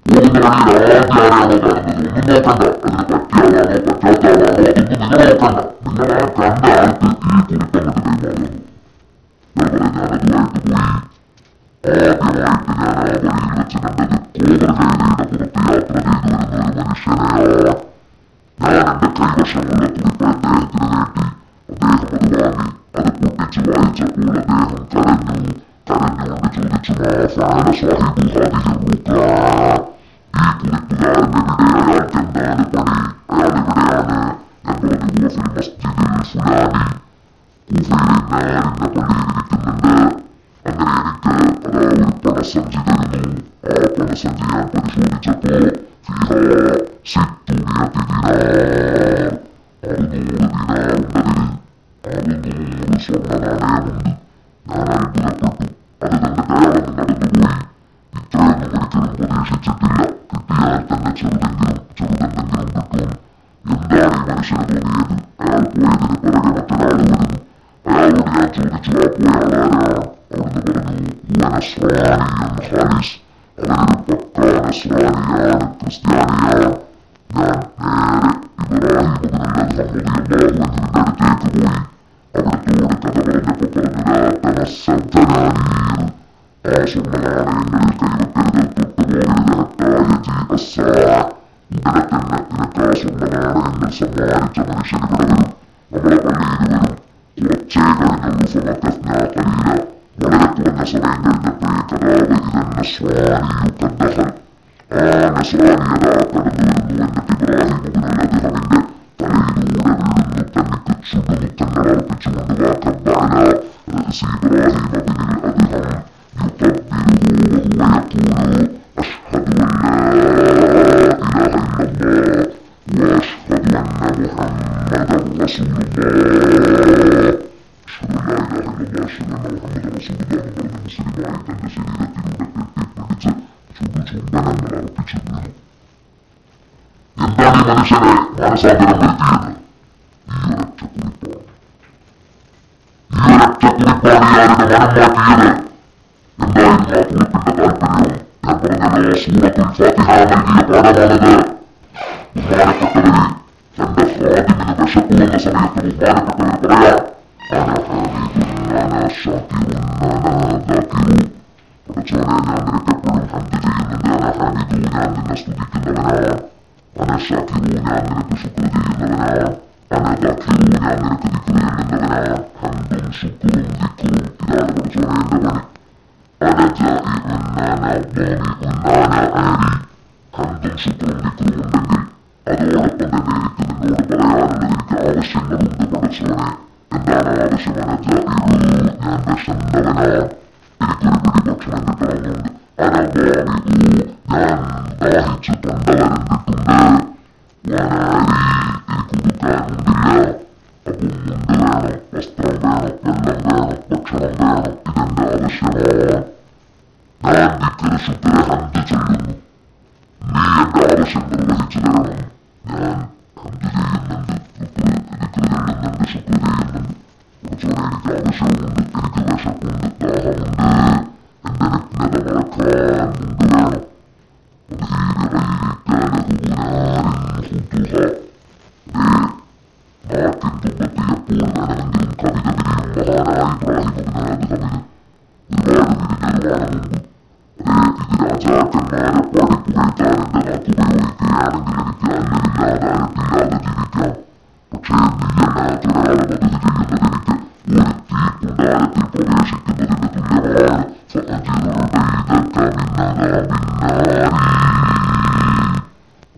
ഊഹുദ് വഴിയിൽ ആദ്യമാരാണോ കാണുന്നത് ഒന്നും നോക്കണ്ട. അതിന് പറ്റിയാളാണോ പറ്റാത്ത ആളാണോ അതൊന്നും നിങ്ങൾ നോക്കണ്ട. നിങ്ങൾ ആ കണ്ട ആൾക്ക് ഈ കുറിപ്പ് അങ്ങോട്ട് കൈമാറുന്നു. ഞാനതുമായിട്ട് പോയി. ആദ്യമായിട്ട് ഞാൻ ആ വഴിയിൽ വെച്ച് കണ്ടത് കോവർജേനയുടെ പുറത്ത് യാത്ര ചെയ്തു വരുന്ന ഒരു മനുഷ്യനെയാണ്. ഞാൻ എന്റെ കൈവശമുള്ള കുറിപ്പ് അദ്ദേഹത്തിന് നീട്ടി. അദ്ദേഹം അത് വാങ്ങി. അത് പൊട്ടിച്ച് വായിച്ചപ്പോൾ അദ്ദേഹം കരഞ്ഞുകൊണ്ട് ചോദിച്ചു മാഫാന സാഹിബു ഹാദിഹി റുഖ. ഈ കുറിപ്പുകാരൻ എവിടെ? അയാൾക്ക് എന്താണ് പണി? അയാൾ എവിടെയാണ്? ഞാൻ പറഞ്ഞു വഫിൽ മസ്ജിദിൽ ഫുലാനി. കൂഫയിലെ ഇന്ന പള്ളിയിലിരിക്കുന്നുണ്ട്. അങ്ങനെ എനിക്ക് ഒരു പണസഞ്ചി തരുന്നു. ആ പണസഞ്ചി ഞാൻ പരിശോധിച്ചപ്പോൾ ഫിഹാ 600 ദിനാർ. 600 ദിനാറുണ്ടതിന്. 600 സ്വർണ്ണനാണയമുണ്ട്. ഞാൻ അത്ഭുതപ്പെട്ടു. അത് കണ്ടിട്ട് അയാളൊന്ന് നടന്നുപോയി. ഇത്രയൊന്നും ഒരിക്കലും പ്രതീക്ഷിച്ചിട്ടില്ല. കിട്ടിയാൽ തന്നെ ചെറുതെന്തെങ്കിലും കിട്ടും. എന്താണ് ഈ മനുഷ്യന് തോന്നിയത്? അയാൾ പോയതിന് പുറകെ മറ്റൊരാൾ വരുന്നു. അയാളോട് ഞാൻ ചോദിച്ചു ആ പോയ ആളാരാ? അവിടുന്ന് പറഞ്ഞു നസ്രാനിയൻ ഖാലിസ്. അവനൊരു പക്കാ നസ്രാനിയാണ്, ക്രിസ്ത്യാനിയാണ്. ഞാൻ നേരെ ഇബ്രാഹിം ഇബ്നുൽ അദ്ഹം റളിയല്ലാഹു അൻഹുവിന്റെ അടുത്തേക്ക് പോയി. അവിടുത്തോട് കഥ പറഞ്ഞപ്പോൾ പറഞ്ഞു തമസ്സൽതനാനീർ. ആ സ്വർണ്ണനാണയങ്ങളിൽ കൈവെക്കരുത്, തൊട്ടുപോകരുത്. ഹത്താ യജീഅ അസ്സാഅ. ഉടനെ തന്നെ നിനക്ക് ആ സ്വർണ്ണനാണയങ്ങൾ സമ്മാനിച്ച മനുഷ്യൻ ഇവിടെ വരും. നമ്മളെ പള്ളിയിൽ വരും. കുറച്ചേ കഴിഞ്ഞുള്ളൂ. ഫമക്കഫ്നാ ഖലീല. വളരെ കുറഞ്ഞ സമയം കഴിഞ്ഞപ്പോഴേക്കതാവ് ഇതൻ നസ്രാനിയു ഖദ്ദഖൽ. ആ നസ്രാനിയതാ കടന്നു വരുന്നു. എന്നിട്ട് ഇബ്രാഹിം ഇബ്നുൽ അദ്ഹമിന്റെ തലയിലൂടെ വീഴുന്നു. തനിക്ക് ചുടുമുത്തങ്ങൾ അർപ്പിച്ചുകൊണ്ട് വാക്കബ്ബഅല റഅസി ഇബ്രാഹിം ഇബ്നുൽ അദ്ഹം യുകബ്ബിറുഹു വയഖൂലു അഷ്ഹദു അൻ ലാ ഇലാഹ ഇല്ലല്ലാഹ് വഅഷ്ഹദു അന്ന മുഹമ്മദൻ റസൂലുള്ളാഹ്. അഷ്ഹദു അൻ ലാ ഇലാഹ ഇല്ലല്ലാഹ് അഷ്ഹദു അന്ന മുഹമ്മദൻ റസൂലുള്ളാഹ് എന്ന് പറഞ്ഞ് മുസ്ലിമായി തന്റെ ശരീരത്തിലൂടെ കെട്ടിപ്പിടിച്ച് ചുടുചുംബനങ്ങൾ അർപ്പിച്ചു വീണു. എന്താണ് ഈ മനുഷ്യനെ മാനസാന്തരം വരുത്തിയത്? ഈ ഒരൊറ്റ കുറിപ്പാണ്. ഈ ഒരൊറ്റ കുറിപ്പാണ് ഇയാളുടെ മനം മാറ്റിയത്. എന്തായിരുന്നു ആ കുറിപ്പിന്റെ താല്പര്യം? ഞാൻ പറഞ്ഞല്ലോ, സൂറത്തുൽ ഫാത്തിഹ നൽകിയ പാഠമാണത്. ബഹുമാനപ്പെട്ടവര് തന്റെ ഹാദിമിന് വിശപ്പ് വന്ന സമയത്ത് ബഹുമാനപ്പെട്ടവർ പറയാം പഠിച്ചോനെ, ഞാൻ നിനക്കെപ്പോഴും ഹംദ് ചെയ്യുന്നുണ്ട്. അനഹാനിദു, ഞാൻ നിന്നെ സ്തുതിക്കുന്നവനാണ്. അനശാകിറു, ഞാൻ നിനക്ക് ശുക്ർ ചെയ്യുന്നവനാണ്. അനദാകിറു, ഞാൻ നിനക്ക് ദിക്ർ ചെയ്യുന്നവനാണ്. ഹംദും ശുക്റും ദിക്റും, ഇതാണ് പഠിച്ചോനെ എന്റെ പണി. അനജാഇഉന്നാന ളാമിഉന്നാന ആരി. ഹംദും ശുക്റും ദിക്റും ഉണ്ടെങ്കിൽ അതോടൊപ്പം തന്നെ എനിക്ക് നിന്നോട് പറയാനുള്ളത്, എനിക്ക് ആവശ്യങ്ങളുണ്ട് പഠിച്ചോനെ. എന്താണ് ആവശ്യം? അനജാഇഉ, ഞാൻ വിശന്നവനാണ്. എനിക്കൊരു പിടി ഭക്ഷണം കിട്ടണമെന്നുണ്ട്. അനവാമിഉ, ഞാൻ ദാഹിച്ച് തൊണ്ട വരണ്ടിട്ടുണ്ട്. വനാരി, എനിക്ക് ഉടുക്കാനുണ്ടില്ല. അപ്പം മുണ്ട് വേണം, വസ്ത്രം വേണം, വെള്ളം വേണം, ഭക്ഷണം വേണം. ഇതെന്റെ ആവശ്യമാണ്. ഞാൻ ദിക്ർ ശുക്ർ ഹംദ് ചൊല്ലുന്നു. നീ എന്റെ ആവശ്യം നിർവഹിച്ചു തരണം. ഞാൻ ഹംദ് ചെയ്യുന്നുണ്ട്. നിന്റെ ശുക്ർ ചെയ്യുന്നുണ്ട്. പഠിച്ചോനെ എനിക്ക് ആവശ്യമുണ്ട്, എനിക്ക് വിശപ്പുണ്ട്, ദാഹമുണ്ട്, എന്റെ നഗ്നത മറക്കാൻ മുണ്ട് വേണം. നാട്ടിൻ തുമ്പത്ത് എപ്പോൾ വേണമെങ്കിലും കവിത വിരിയും മഹാനായ ഇബ്രാഹിം ഒരുപാട് വിരിഞ്ഞൊരു വാനമുണ്ട്. ഇത് രാജാക്കന്മാരെ പാടിപ്പുകഴ്ത്താൻ എന്റെ നാക്ക് ഉപയോഗിക്കുകയാണെങ്കിൽ എനിക്ക് അന്നമില്ലാതെ ജീവിക്കാം. പക്ഷേ നീയല്ലാത്തൊരാളെ മദത് ചെയ്യുന്നത് എനിക്ക് ഒരു തീക്കുണ്ടാരത്തിൽ പ്രവേശിക്കുന്നതിന് തുല്യമാണ്.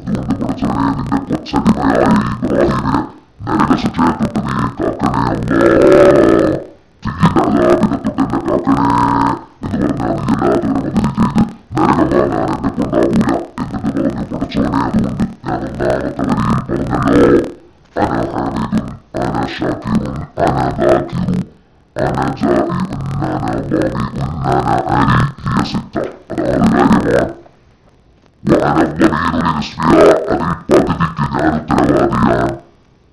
അതുകൊണ്ട് പഠിച്ചവനെ നിന്റെ കൊച്ചടിമയായ ഇബ്രാഹിമിനെ നരകശിക്ഷയെത്തൊട്ട് നീ കാക്കണേ അല്ലാ. തീയിന്റെ അതാപിനെ തൊട്ട് എന്നെ കാക്കണേ എന്ന് പറഞ്ഞാൽ നീയല്ലാത്തവരെ മദത് ചെയ്ത് നരകം വാങ്ങാൻ എന്നെ കൊണ്ടാവൂല എന്നെന്ന് പറഞ്ഞു പഠിച്ചവനെ. അതുകൊണ്ട് ഞാൻ ഒന്നാമത്തെ വരിയിൽ പറഞ്ഞല്ലോ, അന ഹാമിദുൻ അന ഷാക്കിറുൻ അന ദാകിറു അന ജാഇഉൻ അന വാമിഉൻ അന അരി ഹിയ സിത്ത. അത് 6 കാര്യമാണ്. وأنا الضمير للإصلاح അതിൽ പകുതിക്ക് ഞാൻ ഉത്തരവാദിയാണ്.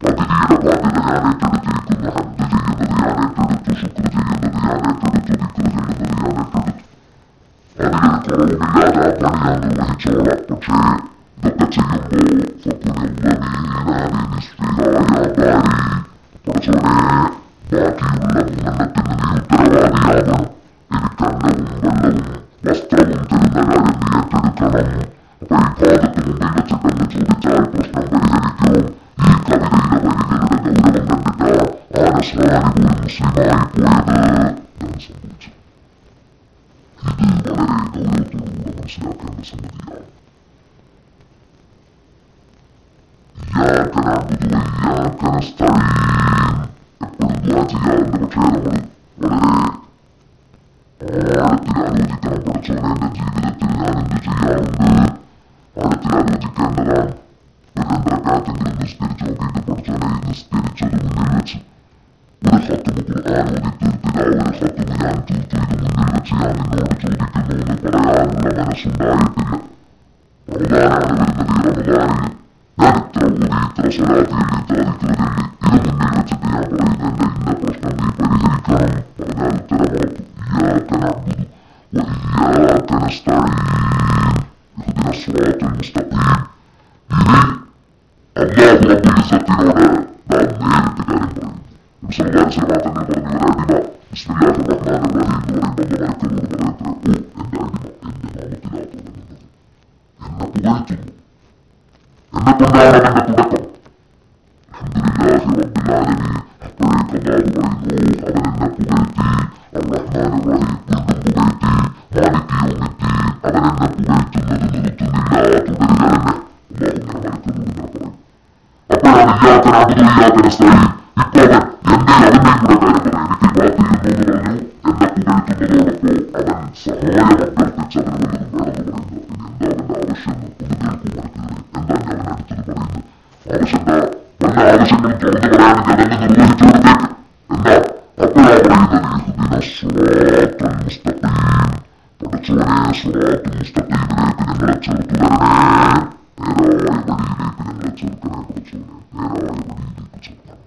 പകുതിയുടെ ബാധ്യത ഞാൻ ഏറ്റെടുത്തിരിക്കുന്നു. ഹംദ് ചെയ്യുന്നത് ഞാൻ ഏറ്റെടുത്തു, ശുക്ർ ചെയ്യുന്നത് ഞാൻ ഏറ്റെടുത്തു, ദിക്ർ ചെയ്യുന്നത് ഞാൻ ഏറ്റെടുത്തു. അതിലൊരു കുറവുമില്ലാതെ ആ പണി ഞാൻ നിർവഹിച്ചോളാം. പക്ഷേ ഇതൊക്കെ ചെയ്യുമ്പോൾ പഠിച്ചോനെ ബാക്കിയുള്ള 3 നീ ഉത്തരവാദിയാകണം. എനിക്ക് അന്നവും വെള്ളവും വസ്ത്രവും തരുന്ന കാര്യം നീ ഏറ്റെടുക്കണം. അപ്പൊ ഈ ഭാഗത്ത് മുമ്പിൽ വെച്ചിട്ടെന്ന് ചോദിച്ചാൽ പ്രശ്നം പരിഹരിക്കും. ഈ കവിതയിലെ വരികളുടെ ഗൗരവം കണ്ടിട്ട് ആ നസ്രാനി പോലും മുസ്ലിമായി പോയത് ഞാൻ സംഭവിച്ചു. ഇത് വളരെ ഗൗരവത്തോടുകൂടെ മനസ്സിലാക്കേണ്ട സംഗതിയാണ്. إياك نعبد وإياك نستعين എപ്പോഴും ദുആ ചെയ്യാറുണ്ട്. പക്ഷേ നമ്മൾ വളരെ ആഴത്തിൽ ആലോചിക്കണം. പഠിച്ചോനെ എന്റെ ജീവിതത്തിൽ ഞാൻ എന്ത് ചെയ്യാറുണ്ട്? ആഴത്തിൽ ആലോചിക്കേണ്ടതാണ്. ഒരു 2 റക്അത്തെങ്കിലും നിസ്കരിച്ച് നോക്കിയിട്ട് പഠിച്ചോനെ നിസ്കരിച്ചത് മുന്നിൽ വെച്ച് ഒരു ഖത്മ് ഖുർആൻ ഓതി തീർത്തില്ല. ഒരു ഖത്മ് ഞാൻ തീർത്തു. ഇത് മുന്നിൽ വെച്ച് ഞാൻ നിന്നോട് ചോദിക്കുന്നു എന്ന് പറയാനുള്ള മനസ്സുണ്ടായിട്ടില്ല. റമദാനാണ് വരുന്നത്. ഈ റമദാനിൽ ഞാൻ ഇത്ര ഓതി, ഇത്ര സ്വലാത്ത് ചൊല്ലി, ഇത്ര ദിക്ർ ചൊല്ലി, ഇത് മുന്നിൽ വെച്ചിട്ട് ഞാൻ പറയുന്നു എന്റെ ഇന്ന പ്രശ്നം നീ പരിഹരിക്കണം. പറഞ്ഞാൽ ഉത്തരവാദിത്വം إياك نعبد وإياك نستعين اهدنا الصراط المستقيم. ഇനി അല്ലാഹു റബ്ബുൽ ഇസ്സത്തിനോട് നാം നേരിട്ട് കാര്യം പറയും. നബി സല്ലല്ലാഹു അലൈഹി വസല്ലം തങ്ങൾ പറഞ്ഞു, ഒരു അടിമ ബിസ്മില്ലാഹിർ റഹ്മാനിർ റഹീം എന്ന് പറയുമ്പോൾ മലക്കുകളോട് പറയത്രേ, ഓ എന്റെ അടിമ എന്റെ നാമത്തിലാ തുടങ്ങുന്നത്, എന്നെ പുകഴ്ത്തുന്നു, എന്നെ കൊണ്ടാണ് അവന്റെ തുടക്കം. അൽഹംദുലില്ലാഹി റബ്ബിൽ ആലമീൻ. അപ്പോഴേക്ക് അല്ലാഹു പറയുന്നു, അവൻ എന്നെ പുകഴ്ത്തി. الرحمن الرحيم വീണ്ടും പുകഴ്ത്തി. മാലിക് യൗമിദ്ദീൻ അവൻ എന്നെ പുകഴ്ത്തുന്നത് നിർത്തുന്നില്ല, തുടരുക തന്നെ. അല്ലാഹു ഇങ്ങനെ മലക്കുകളോട് ഇങ്ങനെ പറയും. അപ്പോഴാണ് ഇയ്യാക നഅ്ബുദു വഇയ്യാക നസ്തഈൻ. ഇപ്പോൾ അവൻ എന്റെയും കൂടെ കാര്യം പറയും. എനിക്ക് ബാത്തിയുണ്ടെന്ന് പറഞ്ഞു, എന്നെ പുകഴ്ത്തുന്നതോടൊപ്പം അവൻ സഹായം അഭ്യർത്ഥിച്ച് അവന് വല്ലതും വേണമെന്ന് പറയുന്നു. ഇനി എന്താ അവന്റെ ആവശ്യം? ഒന്ന് കേൾക്കൂ മലക്കുകളെ. എന്താ ഞാൻ അടുത്തത് പറയുന്നത്? ആവശ്യം എന്താ? വല്ല ആവശ്യങ്ങളും തുറന്നു പറയാമെങ്കിൽ അതൊന്ന് നിർവഹിച്ചു കൊടുത്തേക്ക്. എന്താ? അപ്പോഴാ പറയുന്നത് ഇഹ്ദിന സിറാത്തൽ മുസ്തഖീം. പഠിച്ചോനെ സിറാത്തുൽ മുസ്തഖീമിലേക്ക് ഞങ്ങളെ ചേർത്തു തരണേ. നേരായ വഴിയിലേക്ക് ഞങ്ങളെ ചേർക്കണേ. പഠിച്ചോനെ നേരായ വഴിയിലേക്ക് ചേർക്കണം.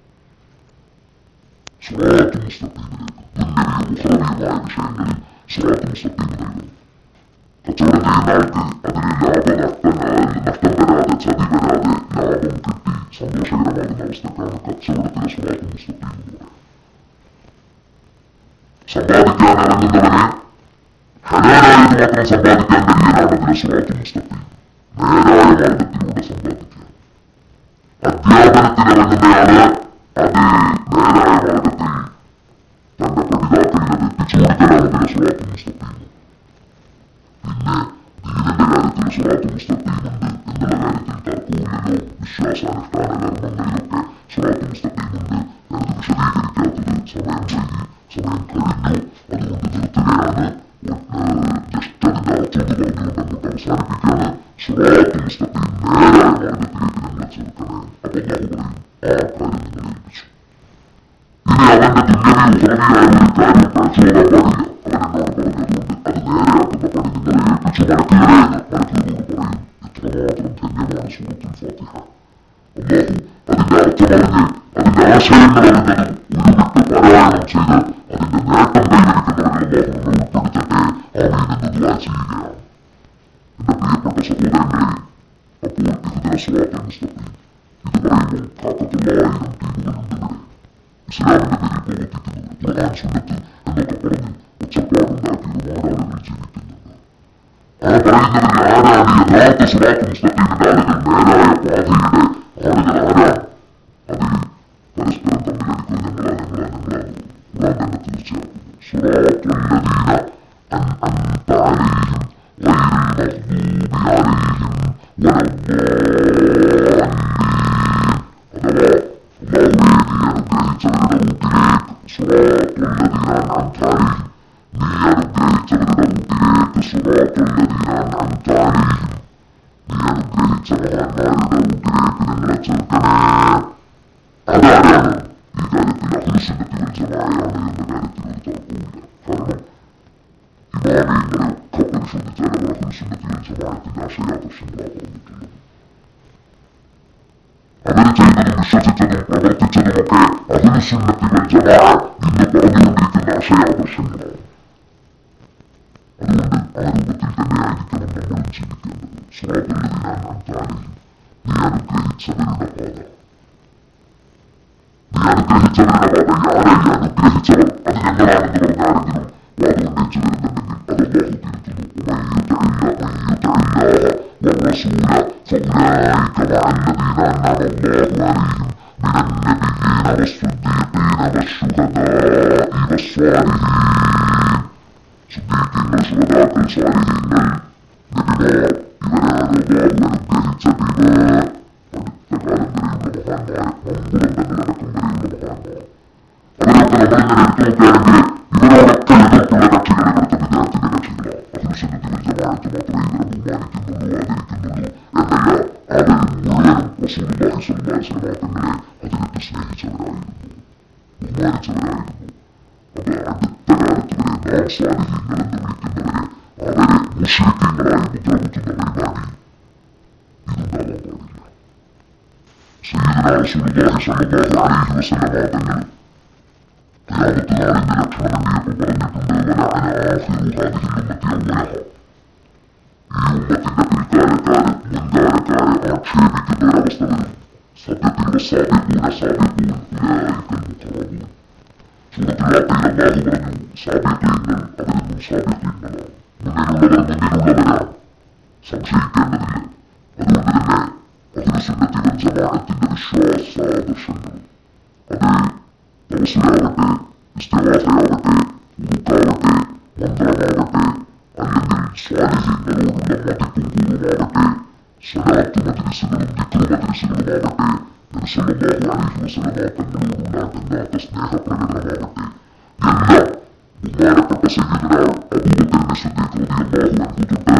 സിറാത്തുൽ മുസ്തഖീമിലേക്ക് ദുന്യവിയും ഉഖ്റവിയുമായ വിഷയങ്ങളിൽ സിറാത്തുൽ മുസ്തഖീമിലേക്ക് കച്ചവടം ചെയ്യുന്ന ആൾക്ക് അതിന് നഷ്ടം വരാതെ, ചതി വരാതെ, ലാഭം കിട്ടി സന്തോഷകരമാകുന്ന അവസ്ഥക്കാണ് കച്ചവടത്തിലെ സിറാത്തുൽ മുസ്തഖീം എന്ന് പറയുന്നത്. സമ്പാദിക്കാൻ ഇറങ്ങുന്നവനെ ഹലാലായത് മാത്രം സമ്പാദിക്കാൻ കഴിയാനാണ് അതിലെ സിറാത്തുൽ മുസ്തഖീം. നേരായ മാർഗത്തിലൂടെ സമ്പാദിക്കുക. അധ്യാപനത്തിനിറങ്ങുന്നയാള് അതേ നേരായ മാർഗത്തിൽ തന്റെ പഠിതാക്കളിൽ എത്തിച്ചു കൊടുക്കലാണ് അതിലെ സിറാത്തുൽ മുസ്തഖീം. പിന്നെ ദീനിന്റെ കാര്യത്തിൽ സിറാത്തുൽ മുസ്തഖീമുണ്ട് എന്നുള്ള കാര്യത്തിൽ തർക്കമില്ലല്ലോ. വിശ്വാസാനുഷ്ഠാന കർമ്മങ്ങളിലൊക്കെ സിറാത്തുൽ മുസ്തഖീമുണ്ട്. ഞാനത് വിശദീകരിക്കാത്തത് സമയം കഴിഞ്ഞു. അതുകൊണ്ട് നിർത്തുകയാണ്. ജസ്റ്റ് അതിന്റെ അർത്ഥം എന്ന് പറഞ്ഞുകൊണ്ട് അങ്ങോട്ട് അവസാനിപ്പിക്കുകയാണ്. സിറാത്തുൽ മുസ്തഖീം നേരായ മാർഗത്തിലേക്ക് ഞങ്ങളെ ചേർക്കണേ. അപ്പൊ അല്ലാഹു പറയും, ആ കാര്യം നിങ്ങളെ ഏൽപ്പിച്ചു. ഇനി അവന്റെ ദുന്യവിയും ഉഖ്റവിയായ ഒരു കാര്യം പഴച്ചുപോകാൻ പാടില്ല. അവൻ എന്നോട് പറഞ്ഞതുകൊണ്ട് അത് നേരെയാക്കുന്ന പണി നിങ്ങളെ ഏൽപ്പിച്ചു മലക്കുകളെ എന്ന് മലക്കുകളോട് പറയും. എത്രമാത്രം ധന്യമാണ് സൂറത്തുൽ ഫാത്തിഹ. അല്ലാഹു അതിന്റെ അർത്ഥം അറിഞ്ഞ് അതിന്റെ ആശയങ്ങൾ അറിഞ്ഞതും ഉരുവിട്ട് പാരായണം ചെയ്ത് അതിന്റെ നേട്ടം കൈവരിക്കുന്നവരിൽ അല്ലാഹു നമ്മെ ഉൾപ്പെടുത്തട്ടെ. ആമീൻ എന്ന് ദുആ ചെയ്യുകയാണ്. എന്റെ പ്രിയപ്പെട്ട സഹോദരങ്ങളെ, അപ്പോൾ ഇഹ്ദിന സിറാത്തൽ മുസ്തഖീം ഇത് പറയുമ്പോൾ കാക്കത്തുള്ളായിരം ടീമുകളുണ്ട് ഇവിടെ. ഇസ്ലാമിന്റെ പേരിൽ പ്രവർത്തിക്കുന്നവർ, ഖുർആൻ സുന്നത്ത് എന്നൊക്കെ പറഞ്ഞ് ഒച്ചപ്പാടുണ്ടാക്കിയതുമാണ് ആളുകൾ ജീവിക്കുന്നുണ്ട്. ആ പറയുന്നവരിൽ ആരാണ് യഥാർത്ഥ സിറാത്ത് മുസ്തഖീമിന്റെ ആളുകൾ? നേരായ പാതയുടെ ആളുകൾ ആരാണ്? അതിൽ പരസ്പരം തമ്മിലടിക്കുന്നത് ഖുർആൻ തന്നെ തീർച്ചയാക്കുന്നു. സിറാത്തുൽ ലദീന അൻഅംത അലൈഹിം ഗൈറിൽ മഗ്ദൂബി അലൈഹിം വലദ്ദാല്ലീൻ. അഥവാ അല്ലാഹുവേ, നീ അനുഗ്രഹിച്ചവരുടെ റൂട്ടിലേക്ക് സിറാത്തുൽ ലദീന അൻഅംത അലൈഹിം, നീ അനുഗ്രഹിച്ചവരുടെ റൂട്ടിലേക്ക് സിറാത്തുൽ ലദീന അൻഅംത അലൈഹിം, നീ അനുഗ്രഹിച്ച മഹാന്മാരുടെ റൂട്ടിലേക്ക് ഞങ്ങളെ ചേർക്കണേ. അതാരാണ്? ഈ കാര്യത്തിൽ അഹ്ലുസുന്നത്തി വൽ ജമാഅയാണ് എന്ന കാര്യത്തിൽ ഒരു തർക്കവുമില്ല. കാരണം ഇമാമിയങ്ങളെയൊക്കെ പരിശോധിച്ചാൽ അവർ അഹ്ലുസുന്നത്തി വൽ ജമാഅത്തിന്റെ ആശയാദർശങ്ങളാണ് പറഞ്ഞിട്ടുള്ളത്. അവർ ചെയ്തതും വിശ്വസിച്ചതും പ്രവർത്തിച്ചതുമൊക്കെ അഹ്ലുസുന്നത്തി വൽ ജമാഅ ഇന്ന് പറഞ്ഞുകൊണ്ടിരിക്കുന്ന ആശയാദർശങ്ങളാണ്. അതുകൊണ്ട് ആ രൂപത്തിൽ തന്നെയായിരിക്കണം നമ്മളും ജീവിക്കേണ്ടത്. സിറാത്തുൽ ലദീന അൻഅംത അലൈഹിം, നീ അനുഗ്രഹിച്ചവരുടെ പാത. നീ അനുഗ്രഹിച്ചവരുടെ പാത. ആരായി അനുഗ്രഹിച്ചവർ? അത് ഞങ്ങളാണെന്ന് പറഞ്ഞ ആരെങ്കിലും വാദമുന്നയിച്ചു വരുന്നുണ്ടെങ്കിൽ അത് അല്ലാഹു തിരുത്തുന്നു. والرسول فأولئك مع الذين أنعم الله عليهم من النبيين والصديقين والشهداء والصالحين. صديقين والشهداء والصالحين نبينا ഇവരാണ് അല്ലാഹു അനുഗ്രഹിച്ച ദൈവം. പടുത്തകാലം വരെയുള്ള മഹാന്മാർ, മംഗളങ്ങളടക്കം വരെയുള്ള മഹാന്മാർ, അവരൊക്കെ നമ്മളിങ്ങനെ എടുത്തു നോക്കുകയാണെങ്കിൽ ഇവരോടൊക്കെ എതിർപ്പുള്ള കക്ഷികൾ ഇവിടുത്തെ വിദ്യാർത്ഥിന്റെ കക്ഷികളാണ്. അഹ്ലുസുന്നത്തി വൽ ജമാഅത്ത് മാത്രമേ ഇവരെ ബഹുമാനിക്കുന്നുള്ളൂ എന്നല്ല, അവർ മുഴുവനും റസൂലുള്ളാഹി സ്വല്ലല്ലാഹു അലൈഹി വസല്ലം തങ്ങളെ അതിലിട്ട് സ്നേഹിച്ചവരായിരുന്നു, ബഹുമാനിച്ചവരായിരുന്നു. അത് അടുത്ത കാലത്ത് വരെ നാം സ്വാലിഹീങ്ങൾ എന്ന് വിളിക്കുന്നവരെ അവരെ മുശ്രിക്കീങ്ങളായി മുദ്രകുത്തുന്ന പരിപാടി ഇതുണ്ടാവാൻ പാടില്ല. സയ്യിദുനാ റസൂലുള്ളാഹി സ്വല്ലല്ലാഹു അലൈഹി വസല്ലം തങ്ങൾ ഖിയാമത്ത് നാളിന്റെ ലക്ഷണം എണ്ണിയപ്പോൾ പറഞ്ഞിട്ടുണ്ട്, വലഅന ആഖിറു ഹാദിഹിൽ ഉമ്മത്തി അവ്വലഹ. ഈ ഉമ്മത്തിന്റെ പിൽക്കാലക്കാരെ, മുൻകാലക്കാരെ ആക്ഷേപിക്കുന്ന ഒരവസ്ഥ വരും. സത്യത്തിൽ വസ്സാബിഖൂന സാബിഖൂൻ ഉലൈകൽ മുഖറബൂൻ. സൂറത്തുൽ വാഖിഅയിൽ അല്ലാഹു പറഞ്ഞു, സാബിഖീങ്ങൾ അവരെന്നും സാബിഖീങ്ങളാണ്, മുന്നിലുള്ളവർ മുന്നിലുള്ളവരാണ്, സംശയിക്കേണ്ടതില്ല. അതുകൊണ്ട് തന്നെ അഹ്ലുസുന്നത്തി വൽ ജമാഅത്തിന്റെ വിശ്വാസാദർശങ്ങൾ, അത് തവസ്സുലാവട്ടെ, ഇസ്തിഗാസയാവട്ടെ, ഊക്കാവട്ടെ, മന്ത്രമാവട്ടെ, അല്ലെങ്കിൽ സ്വാലിഹീങ്ങളോടുള്ള മതിപ്പുപൂർവമാവട്ടെ, സ്വലാത്ത് മജ്ലിസുകളും ദിക്ർ മജ്ലിസുകളുമാവട്ടെ, നബി സല്ലല്ലാഹു അലൈഹി വസല്ലം തങ്ങളോടുള്ള അടങ്ങാത്ത സ്നേഹപ്രകടനമാവട്ടെ, എല്ലാം ബഹുമാനപ്പെട്ട സയ്യിദുനാ അബൂബക്കർ സിദ്ദീഖ് റളിയല്ലാഹു അൻഹു തൊട്ട്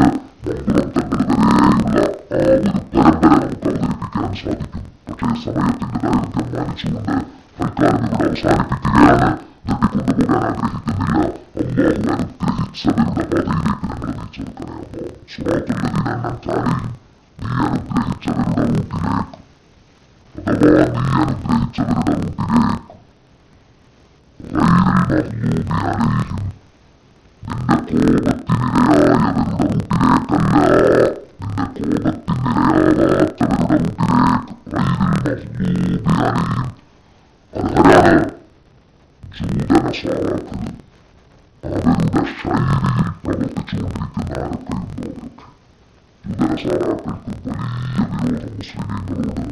മംഗളം തങ്ങൾ വരെയുള്ള ആ ഒരു പരമ്പര നമുക്ക് അവതരിപ്പിക്കാൻ സാധിക്കും. പക്ഷേ സമയത്തിന്റെ ദൈർഘ്യം മാനിച്ചുകൊണ്ട് തൽക്കാലം ഇവിടെ അവസാനിപ്പിക്കുകയാണ്. നീട്ടിക്കൊണ്ടുപോകാൻ ആഗ്രഹിക്കുന്നില്ല. അല്ലാഹു അനുഗ്രഹിച്ചവരുടെ പാതയിലേക്ക് നമ്മളെ നയിച്ചെടുക്കണേ. അല്ലാഹു സിറാത്തുൽ ലദീന അൻഅംത അലൈഹിം, നീ അനുഗ്രഹിച്ചവരുടെ റൂട്ടിലേക്ക്, അഥവാ നീ അനുഗ്രഹിച്ചവരുടെ റൂട്ടിലേക്ക്, ഗൈറിൽ മഗ്ദൂബി അലൈഹിം, നിന്റെ കോപത്തിനിരയായവരുടെ റൂട്ടിലേക്കല്ല, നിന്റെ കോപത്തിനിരയാവാത്തവരുടെ റൂട്ടിലേക്ക്. ഗൈറിൽ മഗ്ദൂബി അലൈഹിം, അതാരാണ്? ജൂതനസാറാക്കൾ. അവരുടെ ശൈലിയിൽ പ്രവർത്തിച്ചുകൊണ്ടിരിക്കുന്ന ആരൊക്കെയുണ്ടോ അവരൊക്കെ. ജൂതനസാറാക്കൾക്ക് വലിയ വിരോധം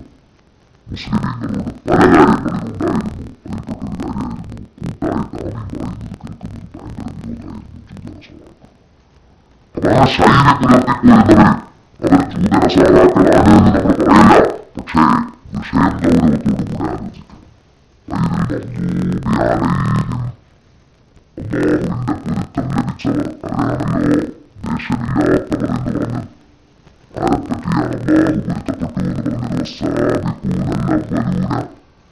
മുസ്ലിമീങ്ങളോട് പല കാര്യങ്ങളിലും ഉണ്ടായിരുന്നു. അതിൽപ്പെട്ട ഒരു കാര്യമായിരുന്നു കൂട്ടായിട്ട് ആമീൻ പറയുന്നത് കേൾക്കുന്നത് ഭയങ്കര വിരോധമായിരുന്നു ജൂതനസാറാക്കൾ. അപ്പൊ ആ ശൈലി പുലർത്തിപ്പോരുന്നവർ അവർ ജൂതനസാറാക്കളാണ് എന്ന് നമ്മൾ പറയല്ല. പക്ഷേ വിഷയം ഗൗരവത്തോടു കൂടെ ആലോചിക്കണം. المغضوب عليهم, അല്ലാഹുവിന്റെ പൊരുത്തം ലഭിച്ചവർ അവരാണല്ലോ ദേഷ്യമില്ലാത്തവർ എന്ന് പറഞ്ഞു. ആരെപ്പറ്റിയാണ് അല്ലാഹു പൊരുത്തപ്പെട്ടു എന്ന് പറഞ്ഞത്? والسابقون الأولون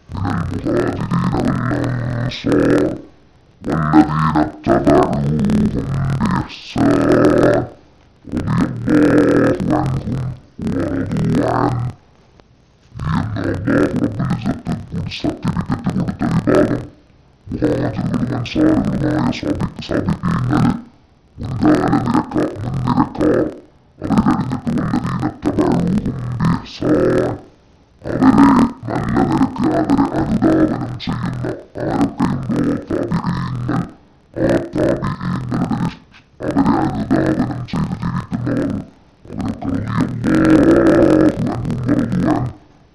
من المهاجرين والأنصار والذين اتبعوهم بإحسان رضي الله عنهم ورضوا عنه. ഈ അല്ലാഹു റബ്ബുൽ ഇസ്സത്ത് ഗുഡ് സർട്ടിഫിക്കറ്റ് വിഭാഗം മുഹാജിറുകളും അൻസാറുകളുമായ സാബിഖീങ്ങള് മുൻകാല മുൻനിരക്കാർ അവർ കഴിഞ്ഞിട്ട് വല്ലദീന തബഊഹും ബിഇഹ്സാൻ അവരെ നല്ല നിലയ്ക്ക് അവരെ അനുധാവനം ചെയ്യുന്ന ആരൊക്കെയുണ്ടോ താബിഈങ്ങൾ ആ താബിഈങ്ങളുടെ അവരെ അനുധാവനം ചെയ്ത് ജീവിക്കുന്നവർ അവരൊക്കെ അല്ലാഹു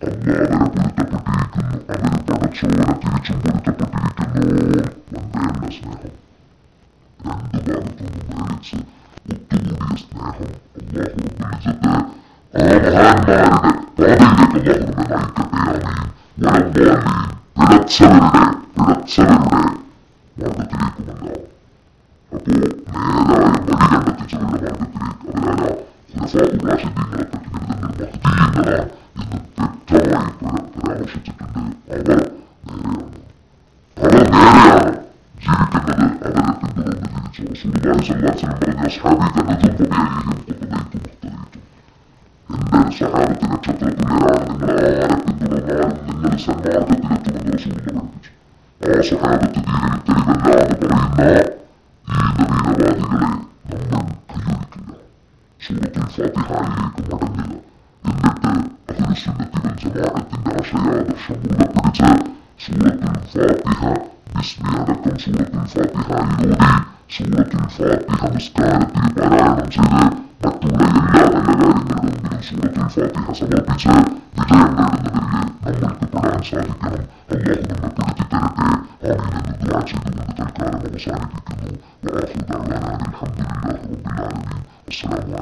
അവരെ പൊരുത്തപ്പെട്ടിരിക്കുന്നു അവർ പടച്ചോനെ തിരിച്ചും പൊരുത്തപ്പെട്ടിരിക്കുന്നു. വന്ദേണ്ട സ്നേഹം രണ്ടു ഭാഗത്തുനിന്നും മേളിച്ച് ഒത്തുകൂടിയ സ്നേഹം അല്ലാഹു റബ്ബുൽ ഇസ്സത്ത് ആ മഹാന്മാരുടെ പാതയിലേക്ക് അല്ലാഹു നമ്മെ നയിക്കട്ടെ. ആമീൻ. പിഴച്ചവരുടെ മാർഗത്തിലേക്കുമല്ല. അപ്പോ നേരായ വഴി കണ്ടെത്തിച്ചവരുടെ മാർഗത്തിലേക്ക് അവരാണ് ഖുലഫാഉർ റാഷിദീങ്ങളെ പറ്റി മഹ്ദിയീങ്ങളാണ് എന്ന് തെറ്റായി പരാമർശിച്ചിട്ടുണ്ട്. അവർ നേരെയാണ് ജീവിക്കുന്നത് അവരെ പിന്തുടർന്ന് ജീവിച്ചു. റസൂലുള്ളാഹി സ്വല്ലല്ലാഹു അലൈഹി വസല്ലം പറഞ്ഞ അസ്ഹാബി കനജും ബിഅയ്യിഹിം ഖുതുബൈതും മുഖ്തദൈതും. എന്റെ സ്വഹാബത്ത് നക്ഷത്രത്തുല്യരാണ്, നിങ്ങൾ ആരെ പിന്തുടർന്നാലും നിങ്ങൾ സന്മാർഗത്തിലെത്തുമെന്ന് റസൂലുള്ളാഹി പഠിപ്പിച്ചു. ആ സ്വഹാബത്ത് ദീനിൽ തെളിവല്ലാതെ പറയുന്ന ഈ നവീനവാദികളെ നമ്മൾ കൈയൊഴിക്കുക. സൂറത്തുൽ ഫാത്തിഹയിലേക്ക് മടങ്ങുക. എന്നിട്ട് അഹ്ലുസുന്നത്തി വൽ ജമാഅത്തിന്റെ ആശയാദർശം മുറുകെ പിടിച്ച് സൂറത്തുൽ ഫാത്തിഹ ബിസ്മി അടക്കം സൂറത്തുൽ ഫാത്തിഹയിലൂടെ സൂറത്തുൽ ഫാത്തിഹ നിസ്കാരത്തിൽ പാരായണം ചെയ്ത് മറ്റുള്ള എല്ലാ നല്ല കാര്യങ്ങളുടെ മുമ്പിലും സൂറത്തുൽ ഫാത്തിഹ സമർപ്പിച്ച് വിജയം നേടുന്നവരിലെ നമ്മൾക്ക് പെടാൻ സാധിക്കണം. അല്ലാഹു നമ്മെ പെടുത്തി തരട്ടെ. ആമീൻ എന്ന് ദുആ ചെയ്തുകൊണ്ട് തൽക്കാലം അവസാനിപ്പിക്കുന്നു. വആഖിറു ദഅ്വാനാ അൽഹംദുലില്ലാഹി റബ്ബിൽ ആലമീൻ. അസ്സലാമു